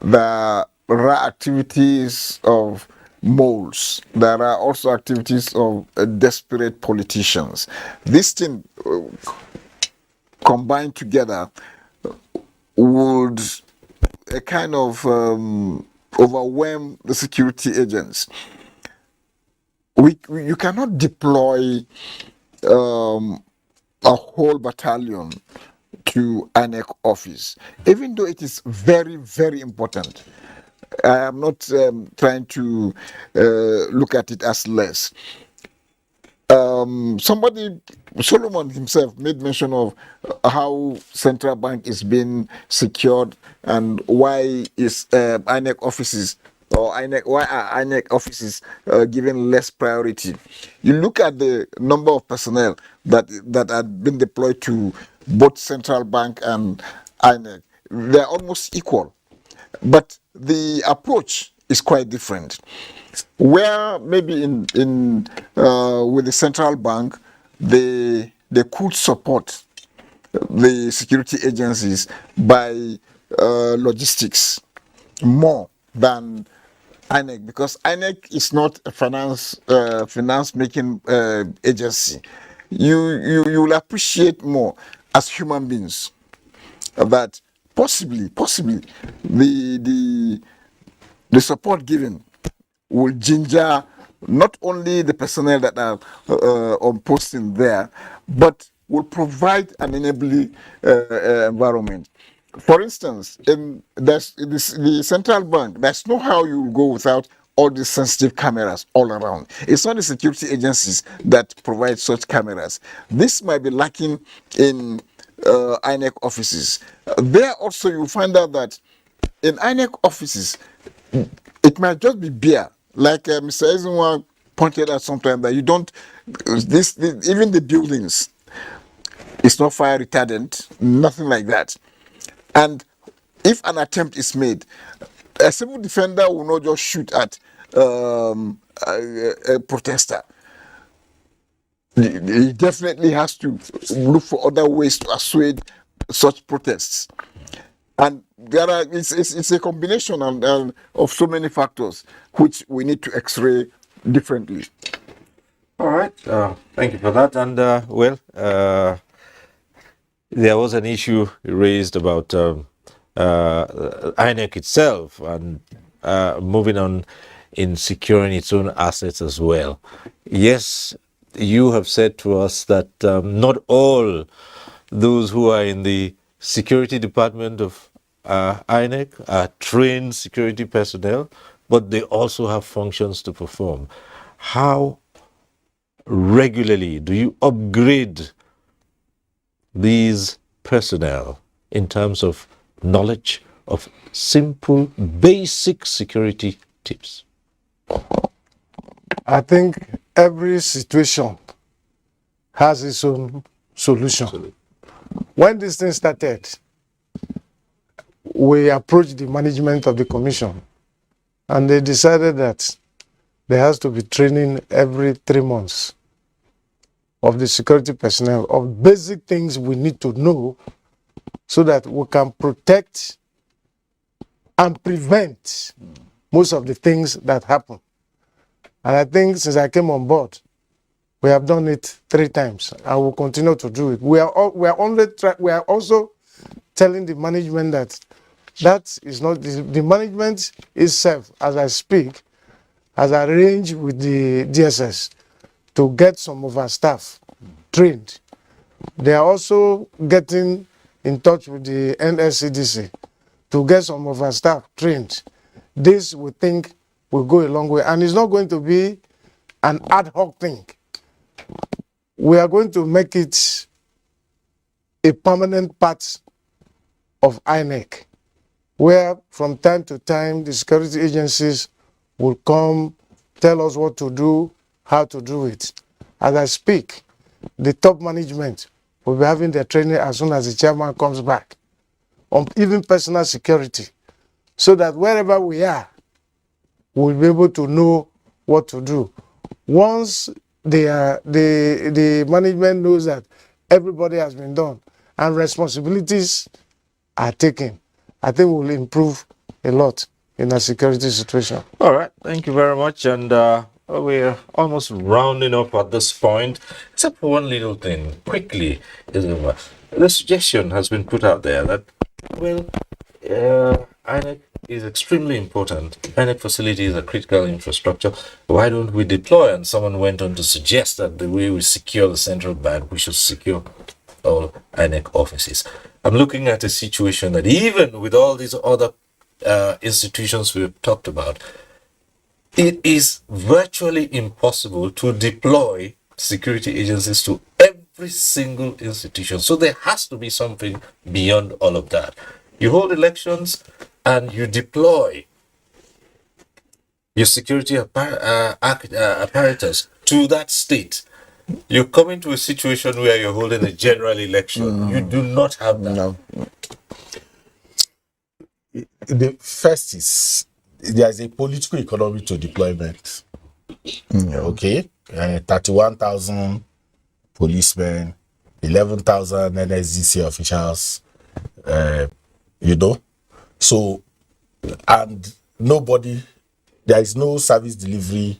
There are activities of moles. There are also activities of desperate politicians. These things combined together would kind of overwhelm the security agents. You cannot deploy a whole battalion to INEC office, even though it is very, very important. I am not trying to look at it as less. Solomon himself made mention of how central bank is being secured and why is INEC offices why are INEC offices given less priority. You look at the number of personnel that had been deployed to both central bank and INEC. They're almost equal, but the approach is quite different. Where maybe in with the central bank, they could support the security agencies by logistics more than INEC, because INEC is not a finance making agency. You will appreciate more as human beings that possibly the the support given will ginger not only the personnel that are on posting there, but will provide an enabling environment. For instance, in the central bank, there's no how you will go without all these sensitive cameras all around. It's not the security agencies that provide such cameras. This might be lacking in INEC offices. There also you'll find out that in INEC offices, it might just be beer. Like Mr. Ezenwa pointed out sometime that you don't, even the buildings, it's not fire retardant, nothing like that. And if an attempt is made, a civil defender will not just shoot at a protester. He definitely has to look for other ways to assuage such protests. And there are, it's a combination of so many factors which we need to x-ray differently. All right. Thank you for that. And there was an issue raised about INEC itself and moving on in securing its own assets as well. Yes, you have said to us that not all those who are in the security department of INEC are trained security personnel, but they also have functions to perform. How regularly do you upgrade these personnel in terms of knowledge of simple, basic security tips? I think every situation has its own solution. When this thing started, we approached the management of the commission and they decided that there has to be training every 3 months of the security personnel of basic things we need to know so that we can protect and prevent most of the things that happen. And I think since I came on board, we have done it 3 times. I will continue to do it. We are also telling the management that is not the management itself, as I speak, has arranged with the DSS to get some of our staff trained. They are also getting in touch with the NSCDC to get some of our staff trained. This, we think, will go a long way. And it's not going to be an ad hoc thing. We are going to make it a permanent part of INEC, where from time to time the security agencies will come, tell us what to do, how to do it. As I speak, the top management will be having their training as soon as the chairman comes back on even personal security, so that wherever we are, we'll be able to know what to do. Once the management knows that everybody has been done and responsibilities are taken, I think we'll improve a lot in our security situation. All right, thank you very much. And we're almost rounding up at this point, except for one little thing. Quickly, the suggestion has been put out there that, well, INEC is extremely important. INEC facility is a critical infrastructure. Why don't we deploy? And someone went on to suggest that the way we secure the central bank, we should secure all INEC offices. I'm looking at a situation that even with all these other institutions we've talked about, it is virtually impossible to deploy security agencies to every single institution. So there has to be something beyond all of that. You hold elections and you deploy your security apparatus to that state. You come into a situation where you're holding a general election. You do not have that. No. The first is there's a political economy to deployment. Okay, 31,000 policemen, 11,000 NSDC officials. So, and there is no service delivery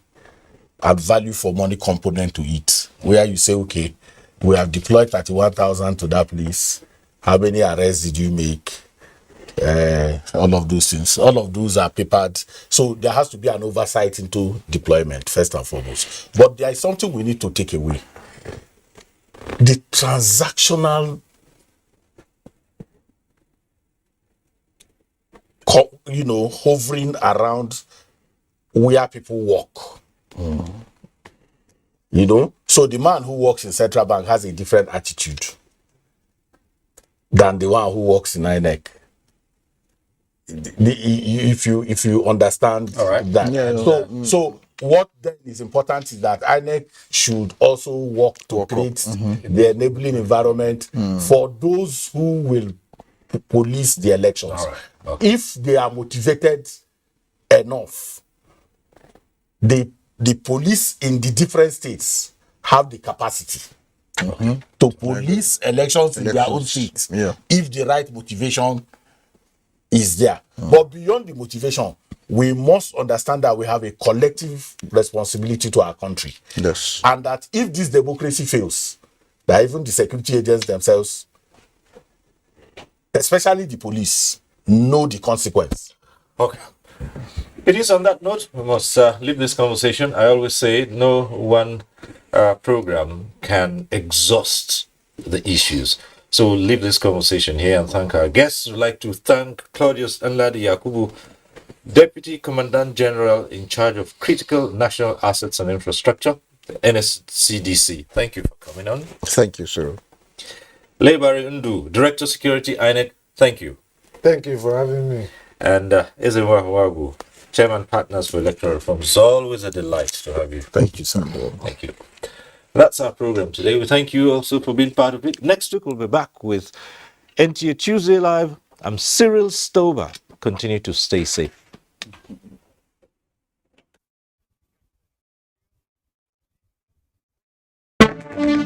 and value for money component to it, where you say, okay, we have deployed 31,000 to that place. How many arrests did you make? all of those things. All of those are papered. So there has to be an oversight into deployment, first and foremost. But there is something we need to take away. The transactional, hovering around where people work. So the man who works in Central Bank has a different attitude than the one who works in INEC. If you understand that. Yeah. So what then is important is that INEC should also work to create the enabling environment for those who will police the elections. If they are motivated enough, the police in the different states have the capacity to police elections in their own states if the right motivation is there. But beyond the motivation, we must understand that we have a collective responsibility to our country. Yes. And that if this democracy fails, that even the security agents themselves, especially the police, know the consequence. Okay. It is on that note we must leave this conversation. I always say no one program can exhaust the issues. So we'll leave this conversation here and thank our guests. We'd like to thank Claudius Nladi Yakubu, Deputy Commandant General in charge of Critical National Assets and Infrastructure, the NSCDC. Thank you for coming on. Thank you, sir. Lebari Undu, Director Security INEC. Thank you. Thank you for having me. And Ezewa Wagu, Chairman Partners for Electoral Reform. It's always a delight to have you. Thank you, sir. Thank you. That's our program today. We thank you also for being part of it. Next week, we'll be back with NTA Tuesday Live. I'm Cyril Stover. Continue to stay safe. Thank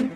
you.